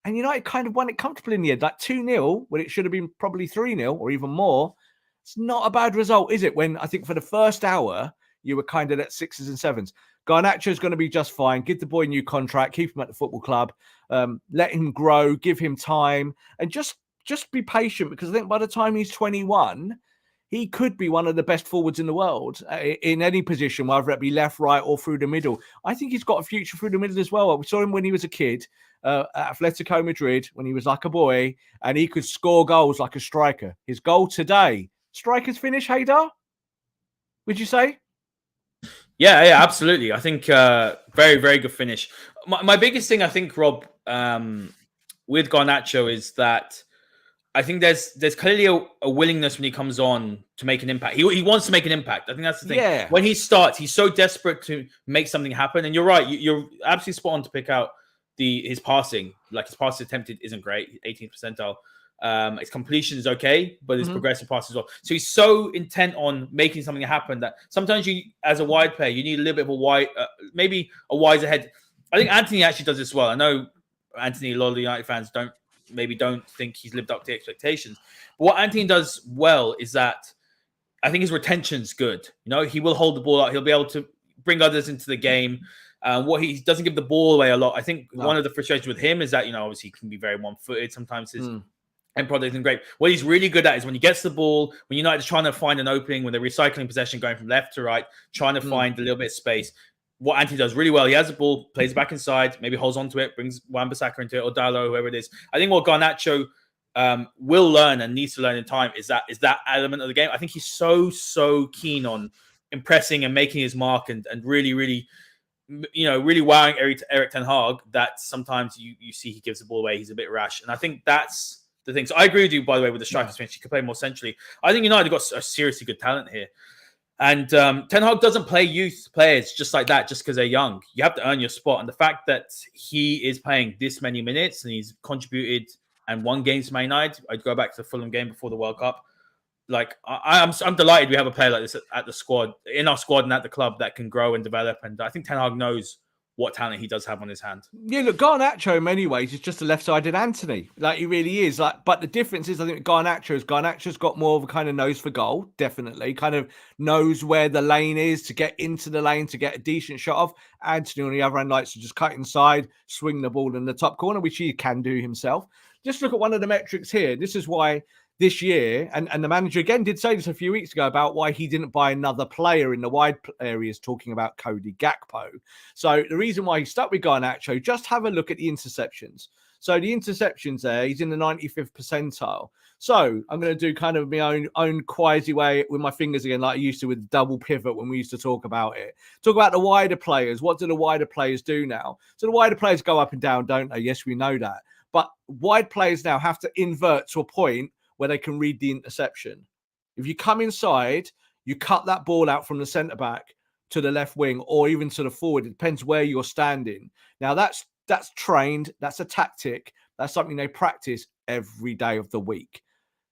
And United kind of won it comfortably in the end, like 2-0, when it should have been probably 3-0 or even more. It's not a bad result, is it? When I think for the first hour, you were kind of at 6s and 7s. Garnacho's going to be just fine. Give the boy a new contract. Keep him at the football club. Let him grow. Give him time. And just be patient, because I think by the time he's 21, he could be one of the best forwards in the world in any position, whether it be left, right, or through the middle. I think he's got a future through the middle as well. We saw him when he was a kid at Atletico Madrid, when he was like a boy, and he could score goals like a striker. His goal today, striker's finish, Haider, would you say? Yeah, absolutely. I think very, very good finish. My biggest thing, I think, Rob, with Garnacho is that I think there's clearly a willingness when he comes on to make an impact. He wants to make an impact. I think that's the thing. Yeah. When he starts, he's so desperate to make something happen. And you're right. You're absolutely spot on to pick out his passing. Like, his pass attempted isn't great, 18th percentile. His completion is okay, but his progressive pass as well. So he's so intent on making something happen that sometimes you, as a wide player, you need a little bit of a wide, maybe a wiser head. I think Anthony actually does this well. I know Anthony, a lot of the United fans don't think he's lived up to expectations. But what Anthony does well is that I think his retention's good. You know, he will hold the ball out. He'll be able to bring others into the game. What he doesn't give the ball away a lot. I think one of the frustrations with him is that, you know, obviously he can be very one-footed. Sometimes his end product isn't great. What he's really good at is when he gets the ball, when United is trying to find an opening, when they're recycling possession, going from left to right, trying to find a little bit of space. What Anthony does really well, he has the ball, plays it back inside, maybe holds onto it, brings Wan-Bissaka into it, or Dalot, whoever it is. I think what Garnacho will learn and needs to learn in time is that element of the game. I think he's so keen on impressing and making his mark and really, really, you know, really wowing Erik ten Hag, that sometimes you see he gives the ball away. He's a bit rash. And I think that's the thing. So I agree with you, by the way, with the striker's finish. He could play more centrally. I think United got a seriously good talent here. And Ten Hag doesn't play youth players just like that, just because they're young. You have to earn your spot. And the fact that he is playing this many minutes and he's contributed and won games to Man United, I'd go back to the Fulham game before the World Cup. Like, I'm delighted we have a player like this at the squad, in our squad and at the club, that can grow and develop. And I think Ten Hag knows what talent he does have on his hand. Yeah, look, Garnacho in many ways is just a left-sided Anthony. Like, he really is. Like, but the difference is, I think Garnacho's got more of a kind of nose for goal, definitely. Kind of knows where the lane is to get into the lane, to get a decent shot off. Anthony, on the other hand, likes to just cut inside, swing the ball in the top corner, which he can do himself. Just look at one of the metrics here. This is why this year, and the manager again did say this a few weeks ago about why he didn't buy another player in the wide areas, talking about Cody Gakpo. So the reason why he stuck with Garnacho, just have a look at the interceptions. So the interceptions there, he's in the 95th percentile. So I'm going to do kind of my own quasi way with my fingers again, like I used to with double pivot when we used to talk about it. Talk about the wider players. What do the wider players do now? So the wider players go up and down, don't they? Yes, we know that. But wide players now have to invert to a point where they can read the interception. If you come inside, you cut that ball out from the centre-back to the left wing or even to the forward. It depends where you're standing. Now, that's trained. That's a tactic. That's something they practice every day of the week.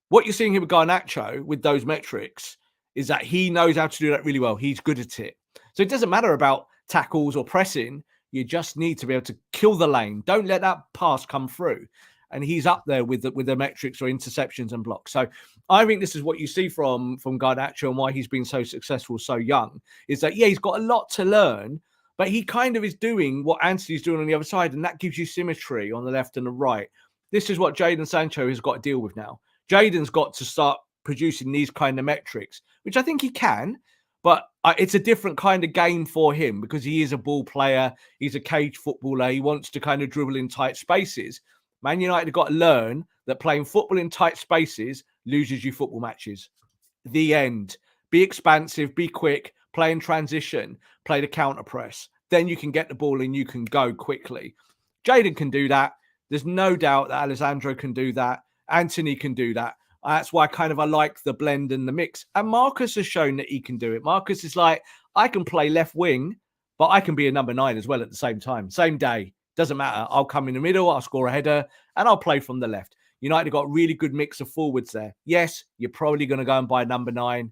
What you're seeing here with Garnacho, with those metrics, is that he knows how to do that really well. He's good at it. So it doesn't matter about tackles or pressing. You just need to be able to kill the lane. Don't let that pass come through. And he's up there with the metrics or interceptions and blocks. So I think this is what you see from Garnacho and why he's been so successful so young, is that, yeah, he's got a lot to learn, but he kind of is doing what Anthony's doing on the other side, and that gives you symmetry on the left and the right. This is what Jadon Sancho has got to deal with now. Jadon's got to start producing these kind of metrics, which I think he can, but it's a different kind of game for him because he is a ball player. He's a cage footballer. He wants to kind of dribble in tight spaces. Man United have got to learn that playing football in tight spaces loses you football matches. The end. Be expansive, be quick, play in transition, play the counter press. Then you can get the ball and you can go quickly. Jadon can do that. There's no doubt that Alessandro can do that. Anthony can do that. That's why I like the blend and the mix. And Marcus has shown that he can do it. Marcus is like, I can play left wing, but I can be a number 9 as well at the same time. Same day. Doesn't matter. I'll come in the middle, I'll score a header, and I'll play from the left. United got a really good mix of forwards there. Yes, you're probably going to go and buy number 9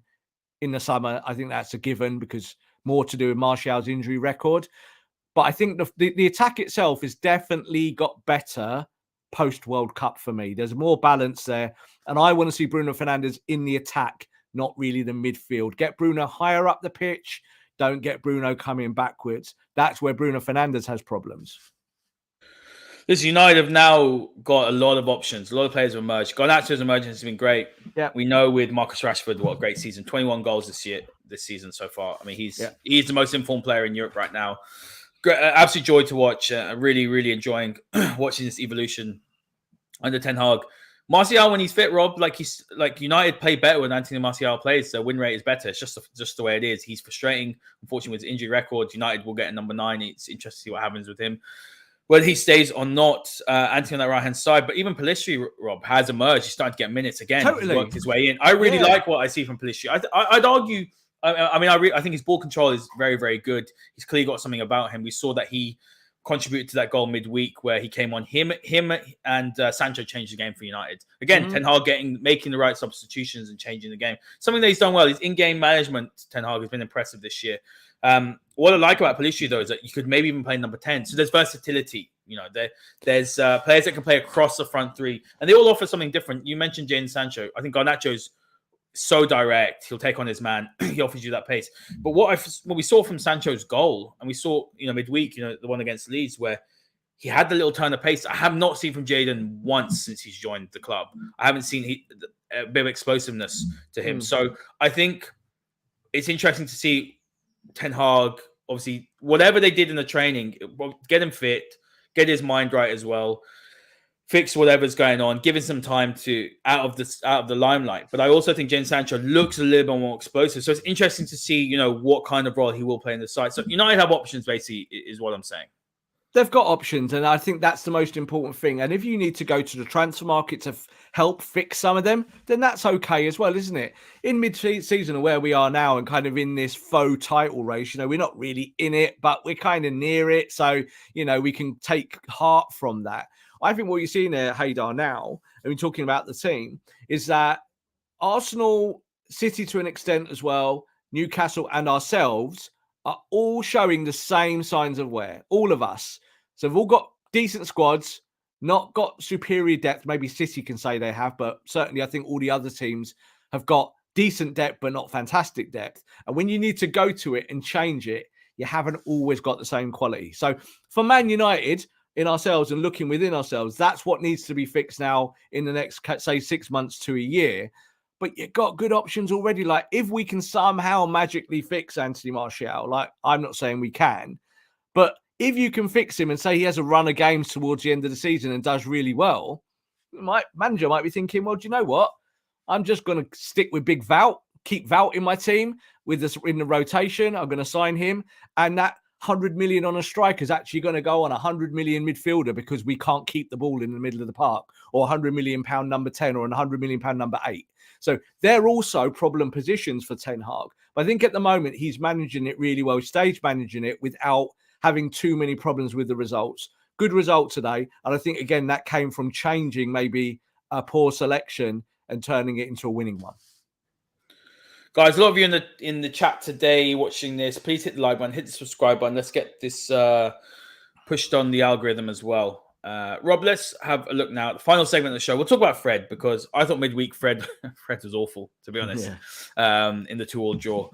in the summer. I think that's a given because more to do with Martial's injury record. But I think the attack itself has definitely got better post-World Cup for me. There's more balance there. And I want to see Bruno Fernandes in the attack not really the midfield. Get Bruno higher up the pitch. Don't get Bruno coming backwards. That's where Bruno Fernandes has problems. This United have now got a lot of options. A lot of players have emerged. Garnacho's emergence has been great. Yeah, we know with Marcus Rashford, what a great season. 21 goals this season so far. I mean, he's the most informed player in Europe right now. Great, absolute joy to watch. Really, really enjoying watching this evolution under Ten Hag. Martial, when he's fit, Rob, like United play better when Anthony Martial plays. So win rate is better. It's just the way it is. He's frustrating. Unfortunately, with his injury record, United will get a number 9. It's interesting to see what happens with him, whether he stays or not. Anthony on that right hand side, but even Pellistri, Rob, has emerged. He's starting to get minutes again. Totally. He's worked his way in. I really like what I see from Pellistri. I'd argue. I think his ball control is very, very good. He's clearly got something about him. We saw that he contributed to that goal midweek where he came on. Him and Sancho changed the game for United. Again, Ten Hag making the right substitutions and changing the game. Something that he's done well. His in-game management, Ten Hag, has been impressive this year. What I like about Pellistri, though, is that you could maybe even play number 10. So there's versatility. There's players that can play across the front three, and they all offer something different. You mentioned Jadon Sancho. I think Garnacho's so direct. He'll take on his man. He offers you that pace. But what we saw from Sancho's goal, and we saw, midweek, the one against Leeds, where he had the little turn of pace. I have not seen from Jadon once since he's joined the club. I haven't seen a bit of explosiveness to him. So I think it's interesting to see Ten Hag, obviously, whatever they did in the training, get him fit, get his mind right as well, fix whatever's going on, give him some time to out of the limelight. But I also think Jadon Sancho looks a little bit more explosive. So it's interesting to see, what kind of role he will play in the side. So United have options, basically, is what I'm saying. They've got options, and I think that's the most important thing. And if you need to go to the transfer market to help fix some of them, then that's okay as well, isn't it? In mid-season, where we are now and kind of in this faux title race, we're not really in it, but we're kind of near it. So, we can take heart from that. I think what you're seeing there, Haider, now, and we're talking about the team, is that Arsenal, City to an extent as well, Newcastle and ourselves are all showing the same signs of wear, all of us. So we've all got decent squads, not got superior depth. Maybe City can say they have, but certainly I think all the other teams have got decent depth, but not fantastic depth. And when you need to go to it and change it, you haven't always got the same quality. So for Man United, in ourselves and looking within ourselves, that's what needs to be fixed now in the next, say, 6 months to a year. But you've got good options already. Like, if we can somehow magically fix Anthony Martial, like, I'm not saying we can, but if you can fix him and say he has a run of games towards the end of the season and does really well, manager might be thinking, well, do you know what? I'm just going to stick with Big Vout, keep Vout in my team with this in the rotation. I'm going to sign him, and that 100 million on a striker is actually going to go on 100 million midfielder because we can't keep the ball in the middle of the park, or 100 million pound number 10 or 100 million pound number 8. So they're also problem positions for Ten Hag. But I think at the moment he's managing it really well, stage managing it without having too many problems with the results. Good result today. And I think, again, that came from changing maybe a poor selection and turning it into a winning one. Guys, a lot of you in the chat today watching this, please hit the like button, hit the subscribe button. Let's get this pushed on the algorithm as well. Rob, let's have a look now at the final segment of the show. We'll talk about Fred, because I thought midweek Fred was awful, to be honest, in the 2-2 draw.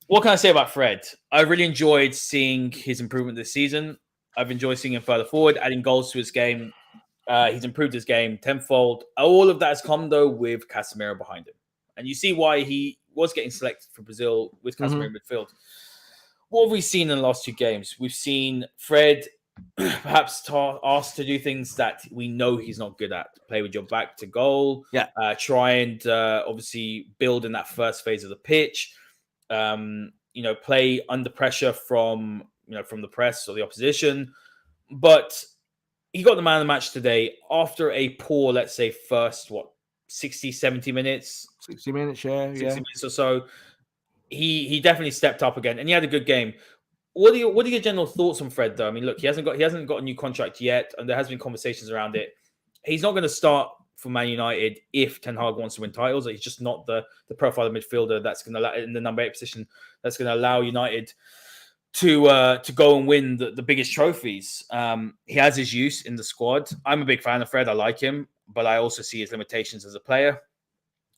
What can I say about Fred? I really enjoyed seeing his improvement this season. I've enjoyed seeing him further forward, adding goals to his game. He's improved his game tenfold. All of that has come, though, with Casemiro behind him. And you see why he was getting selected for Brazil with Casemiro in midfield. What have we seen in the last 2 games? We've seen Fred perhaps asked to do things that we know he's not good at. Play with your back to goal. Try and obviously build in that first phase of the pitch. Play under pressure from the press or the opposition. But he got the man of the match today after a poor, let's say, first, 60, 70 minutes. 60 minutes, 60 minutes or so. He definitely stepped up again, and he had a good game. What are your general thoughts on Fred, though? I mean, look, he hasn't got a new contract yet, and there has been conversations around it. He's not going to start for Man United if Ten Hag wants to win titles. He's just not the profile of midfielder that's going to, in the number 8 position, that's going to allow United to go and win the biggest trophies. He has his use in the squad. I'm a big fan of Fred. I like him, but I also see his limitations as a player.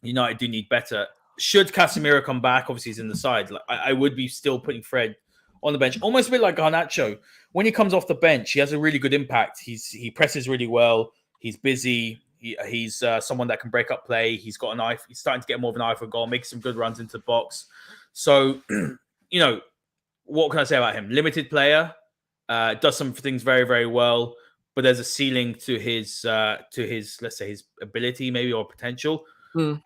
United do need better. Should Casemiro come back, obviously he's in the side. Like, I would be still putting Fred on the bench, almost a bit like Garnacho. When he comes off the bench, he has a really good impact. He presses really well. He's busy. He's someone that can break up play. He's got an eye. He's starting to get more of an eye for a goal, makes some good runs into the box. So, what can I say about him? Limited player, does some things very, very well, but there's a ceiling to his let's say his ability maybe or potential.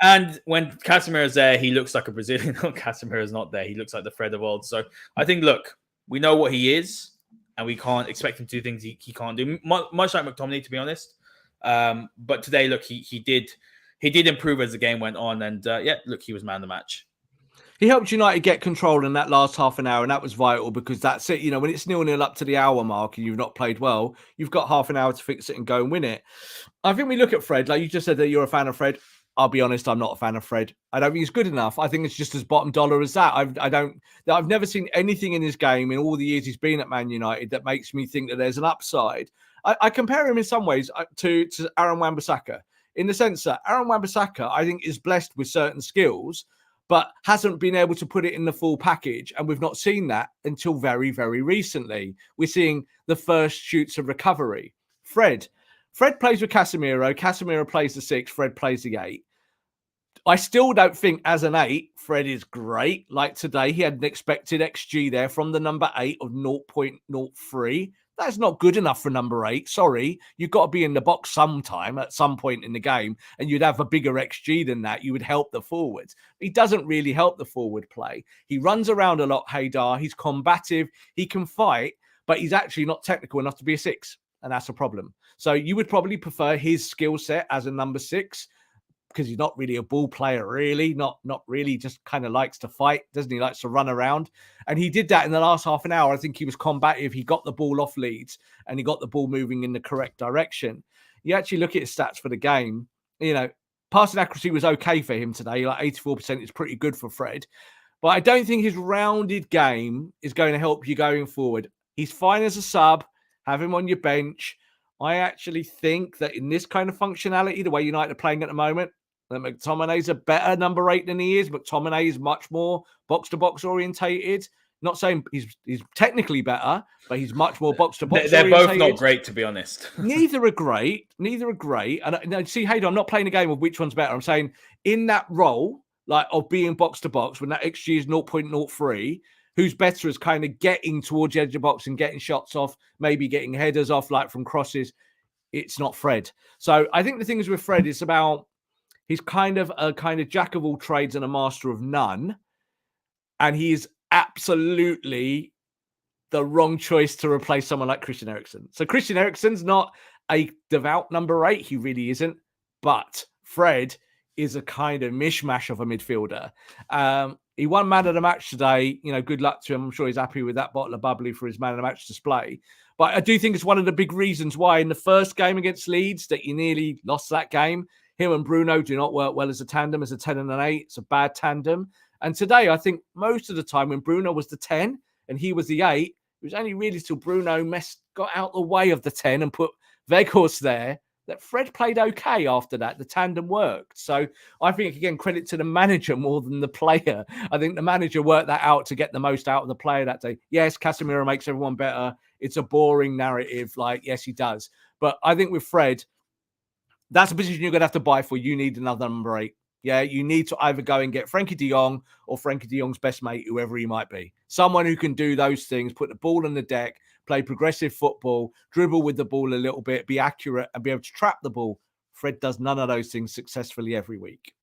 And when Casemiro's there, he looks like a Brazilian. Casemiro's not there. He looks like the Fred of old. So I think, look, we know what he is, and we can't expect him to do things he can't do. Much like McTominay, to be honest. But today, look, he did improve as the game went on, and look, he was man of the match. He helped United get control in that last half an hour, and that was vital because that's it. When it's 0-0 up to the hour mark and you've not played well, you've got half an hour to fix it and go and win it. I think we look at Fred, like you just said that you're a fan of Fred. I'll be honest, I'm not a fan of Fred. I don't think he's good enough. I think it's just as bottom dollar as that. I've never seen anything in his game in all the years he's been at Man United that makes me think that there's an upside. I compare him in some ways to Aaron Wan-Bissaka in the sense that Aaron Wan-Bissaka, I think, is blessed with certain skills, but hasn't been able to put it in the full package. And we've not seen that until very, very recently. We're seeing the first shoots of recovery. Fred plays with Casemiro. Casemiro plays the 6. Fred plays the 8. I still don't think as an 8, Fred is great. Like today, he had an expected XG there from the number 8 of 0.03. That's not good enough for number 8. Sorry. You've got to be in the box sometime at some point in the game, and you'd have a bigger XG than that. You would help the forwards. He doesn't really help the forward play. He runs around a lot, Haider. He's combative. He can fight, but he's actually not technical enough to be a 6. And that's a problem. So you would probably prefer his skill set as a number 6 because he's not really a ball player, really. Not really, just kind of likes to fight, doesn't he? Likes to run around. And he did that in the last half an hour. I think he was combative. He got the ball off Leeds and he got the ball moving in the correct direction. You actually look at his stats for the game. Passing accuracy was okay for him today. Like 84% is pretty good for Fred. But I don't think his rounded game is going to help you going forward. He's fine as a sub. Have him on your bench. I actually think that in this kind of functionality, the way United are playing at the moment, that McTominay's a better number 8 than he is. McTominay is much more box-to-box orientated. Not saying he's technically better, but he's much more box-to-box They're orientated. both not great, to be honest. Neither are great. And see, Haider, I'm not playing a game of which one's better. I'm saying in that role, like of being box-to-box, when that XG is 0.03, who's better is kind of getting towards the edge of the box and getting shots off, maybe getting headers off like from crosses. It's not Fred. So I think the thing is with Fred, it's about he's kind of a jack of all trades and a master of none. And he is absolutely the wrong choice to replace someone like Christian Eriksen. So Christian Eriksen's not a devout number 8. He really isn't. But Fred is a kind of mishmash of a midfielder. He won man of the match today. Good luck to him. I'm sure he's happy with that bottle of bubbly for his man of the match display. But I do think it's one of the big reasons why in the first game against Leeds that you nearly lost that game. Him and Bruno do not work well as a tandem, as a 10 and an 8. It's a bad tandem. And today, I think most of the time when Bruno was the 10 and he was the 8, it was only really till Bruno got out the way of the 10 and put Weghorst there that Fred played okay after that. The tandem worked. So I think, again, credit to the manager more than the player. I think the manager worked that out to get the most out of the player that day. Yes, Casemiro makes everyone better. It's a boring narrative. Yes, he does. But I think with Fred, that's a position you're going to have to buy for. You need another number 8. Yeah, you need to either go and get Frankie de Jong or Frankie de Jong's best mate, whoever he might be. Someone who can do those things, put the ball on the deck, play progressive football, dribble with the ball a little bit, be accurate and be able to trap the ball. Fred does none of those things successfully every week.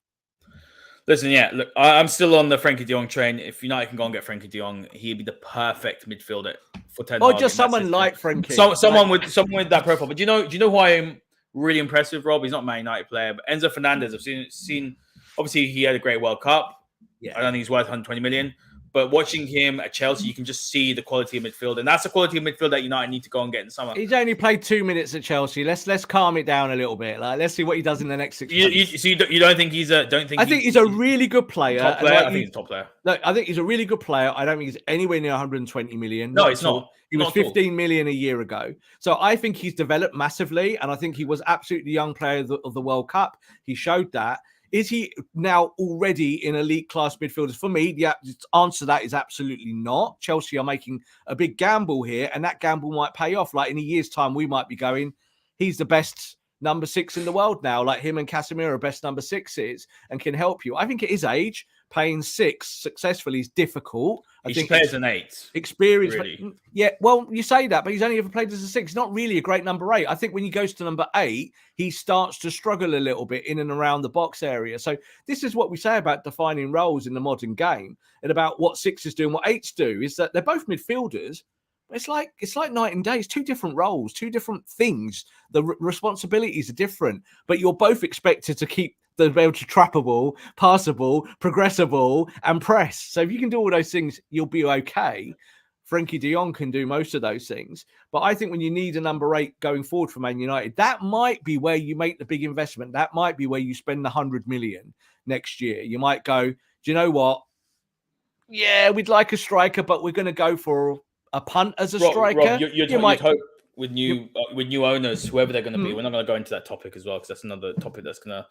Listen, look, I'm still on the Frankie de Jong train. If United can go and get Frankie de Jong, he'd be the perfect midfielder for Ten Hag. Or just someone like Frankie. Someone with that profile. But do you know who I am really impressed with, Rob? He's not a Man United player, but Enzo Fernandez. I've seen obviously he had a great World Cup. Yeah. I don't think he's worth 120 million. But watching him at Chelsea, you can just see the quality of midfield. And that's the quality of midfield that United need to go and get in summer. He's only played 2 minutes at Chelsea. Let's calm it down a little bit. Let's see what he does in the next 6 months. So you don't think he's a... I think he's a really good player. Top player? I think he's a top player. Look, I think he's a really good player. I don't think he's anywhere near 120 million. No, it's not. He was 15 million a year ago. So I think he's developed massively. And I think he was absolutely the young player of the World Cup. He showed that. Is he now already in elite class midfielders? For me, the answer to that is absolutely not. Chelsea are making a big gamble here, and that gamble might pay off. Like in a year's time, we might be going, he's the best number 6 in the world now. Like him and Casemiro are best number 6s and can help you. I think at his age, playing 6 successfully is difficult. He should play as an 8. Experience. Really. Yeah, well, you say that, but he's only ever played as a 6. He's not really a great number 8. I think when he goes to number 8, he starts to struggle a little bit in and around the box area. So this is what we say about defining roles in the modern game and about what 6s do and what 8s do, is that they're both midfielders. It's like night and day. It's 2 different roles, 2 different things. The responsibilities are different, but you're both expected to keep the able to trappable, passable, progressible, and press. So if you can do all those things, you'll be okay. Frankie de Jong can do most of those things. But I think when you need a number 8 going forward for Man United, that might be where you make the big investment. That might be where you spend the 100 million next year. You might go, do you know what? Yeah, we'd like a striker, but we're going to go for a punt as a striker. Rob, you'd hope with new owners, whoever they're going to be. We're not going to go into that topic as well, because that's another topic that's going to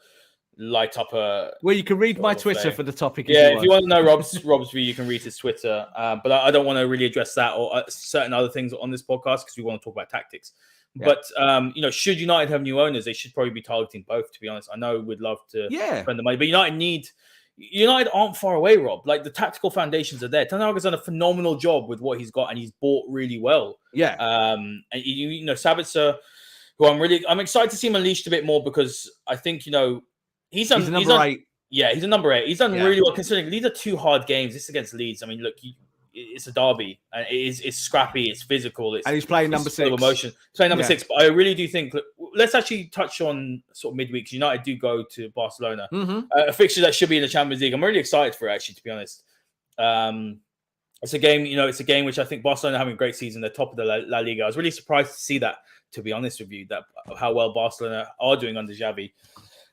light up a. Well, you can read my Twitter for the topic. Yeah, if you want to know Rob's view, you can read his Twitter. But I don't want to really address that or certain other things on this podcast, because we want to talk about tactics. Yeah. But should United have new owners, they should probably be targeting both. To be honest, I know we'd love to spend the money, but United aren't far away, Rob. Like, the tactical foundations are there. Ten Hag has done a phenomenal job with what he's got, and he's bought really well. Yeah. And Sabitzer, who I'm excited to see him unleashed a bit more, because I think he's a number 8. Yeah, he's a number 8. He's done really well, considering these are 2 hard games. This is against Leeds. I mean, look, it's a derby, and it's scrappy, it's physical, and he's playing number 6. Emotion. He's playing number 6, but I really do think. Let's actually touch on sort of midweek, because United do go to Barcelona, a fixture that should be in the Champions League. I'm really excited for it, actually, to be honest. It's a game, it's a game which I think Barcelona are having a great season. They're top of the La Liga. I was really surprised to see that, to be honest with you, that how well Barcelona are doing under Xavi.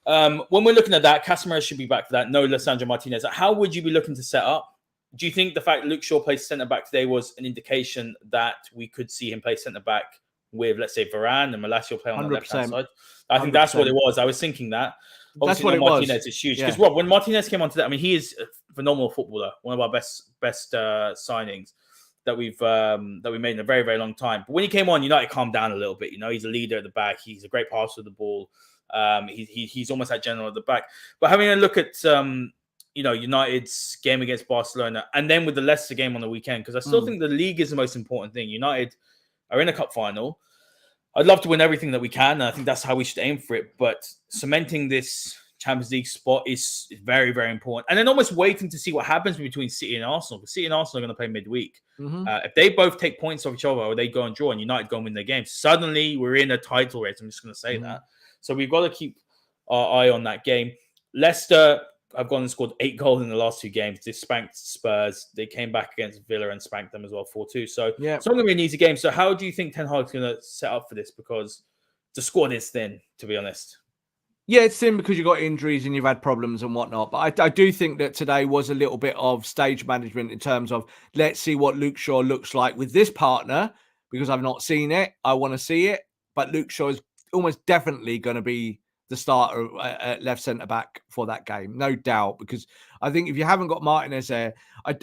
When we're looking at that, Casemiro should be back for that. No Lisandro Martinez. How would you be looking to set up? Do you think the fact that Luke Shaw plays centre-back today was an indication that we could see him play centre-back with, let's say, Varane and Malacio play on the left-hand side? I think that's what it was. I was thinking that. Obviously, that's what it Martinez was. Is huge. Because, Rob, when Martinez came onto that, I mean, he is a phenomenal footballer, one of our best signings that we made in a very, very long time. But when he came on, United calmed down a little bit. He's a leader at the back. He's a great passer of the ball. He's almost that general at the back. But having a look at United's game against Barcelona, and then with the Leicester game on the weekend, because I still think the league is the most important thing. United are in a cup final. I'd love to win everything that we can, and I think that's how we should aim for it. But cementing this Champions League spot is very, very important. And then almost waiting to see what happens between City and Arsenal, because City and Arsenal are going to play midweek. If they both take points off each other, or they go and draw, and United go and win their games, suddenly we're in a title race. I'm just going to say that. So we've got to keep our eye on that game. Leicester have gone and scored 8 goals in the last 2 games. They spanked Spurs. They came back against Villa and spanked them as well, 4-2. So it's not going to be an easy game. So how do you think Ten Hag's going to set up for this? Because the squad is thin, to be honest. Yeah, it's thin because you've got injuries and you've had problems and whatnot. But I do think that today was a little bit of stage management in terms of, let's see what Luke Shaw looks like with this partner, because I've not seen it. I want to see it. But Luke Shaw is almost definitely going to be the starter at left centre-back for that game, no doubt, because I think if you haven't got Martinez there,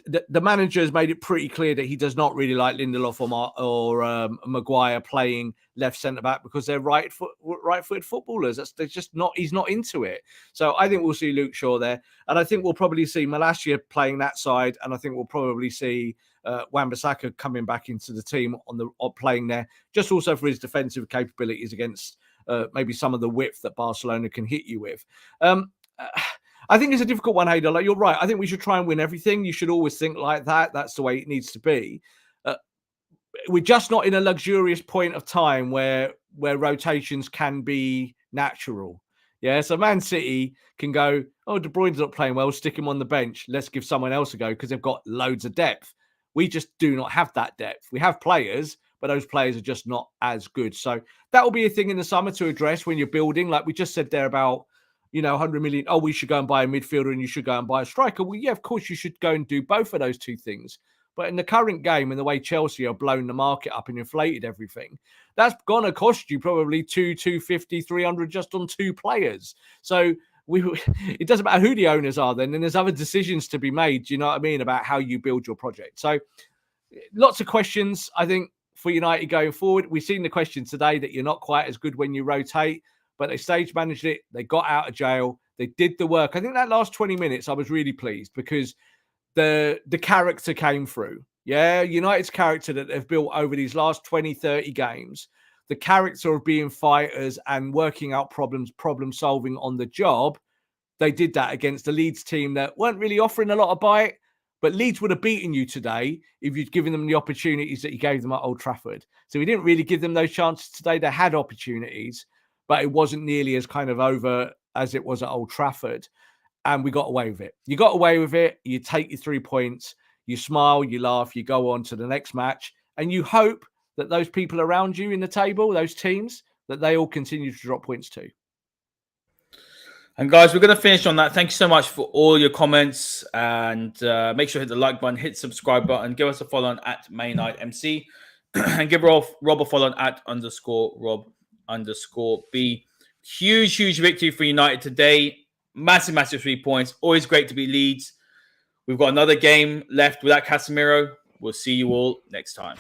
the manager has made it pretty clear that he does not really like Lindelof or Maguire playing left centre-back, because they're right-footed footballers. They're just not. He's not into it. So I think we'll see Luke Shaw there, and I think we'll probably see Malacia playing that side, and I think we'll probably see Wan-Bissaka coming back into the team playing there, just also for his defensive capabilities against maybe some of the width that Barcelona can hit you with. I think it's a difficult one, Haider. Like, you're right. I think we should try and win everything. You should always think like that. That's the way it needs to be. We're just not in a luxurious point of time where rotations can be natural. Yeah, so Man City can go, oh, De Bruyne's not playing well, stick him on the bench. Let's give someone else a go because they've got loads of depth. We just do not have that depth. We have players, but those players are just not as good. So that will be a thing in the summer to address when you're building. Like we just said there about, 100 million. Oh, we should go and buy a midfielder and you should go and buy a striker. Well, yeah, of course you should go and do both of those two things. But in the current game and the way Chelsea are blowing the market up and inflated everything, that's going to cost you probably 250, 300 just on 2 players. So it doesn't matter who the owners are then, and there's other decisions to be made, do you know what I mean, about how you build your project. So lots of questions, I think, for United going forward. We've seen the question today that you're not quite as good when you rotate, but they stage managed it. They got out of jail. They did the work. I think that last 20 minutes, I was really pleased because the character came through. Yeah, United's character that they've built over these last 20, 30 games, the character of being fighters and working out problem solving on the job. They did that against the Leeds team that weren't really offering a lot of bite, but Leeds would have beaten you today if you'd given them the opportunities that you gave them at Old Trafford. So we didn't really give them those chances today. They had opportunities, but it wasn't nearly as kind of over as it was at Old Trafford. And we got away with it. You got away with it. You take your 3 points. You smile, you laugh, you go on to the next match, and you hope that those people around you in the table, those teams, that they all continue to drop points too. And guys, we're going to finish on that. Thank you so much for all your comments, and make sure to hit the like button, hit the subscribe button, give us a follow on at MayNightMC, and give Rob a follow on at _Rob_B. Huge victory for United today. Massive 3 points. Always great to beat Leeds. We've got another game left without Casemiro. We'll see you all next time.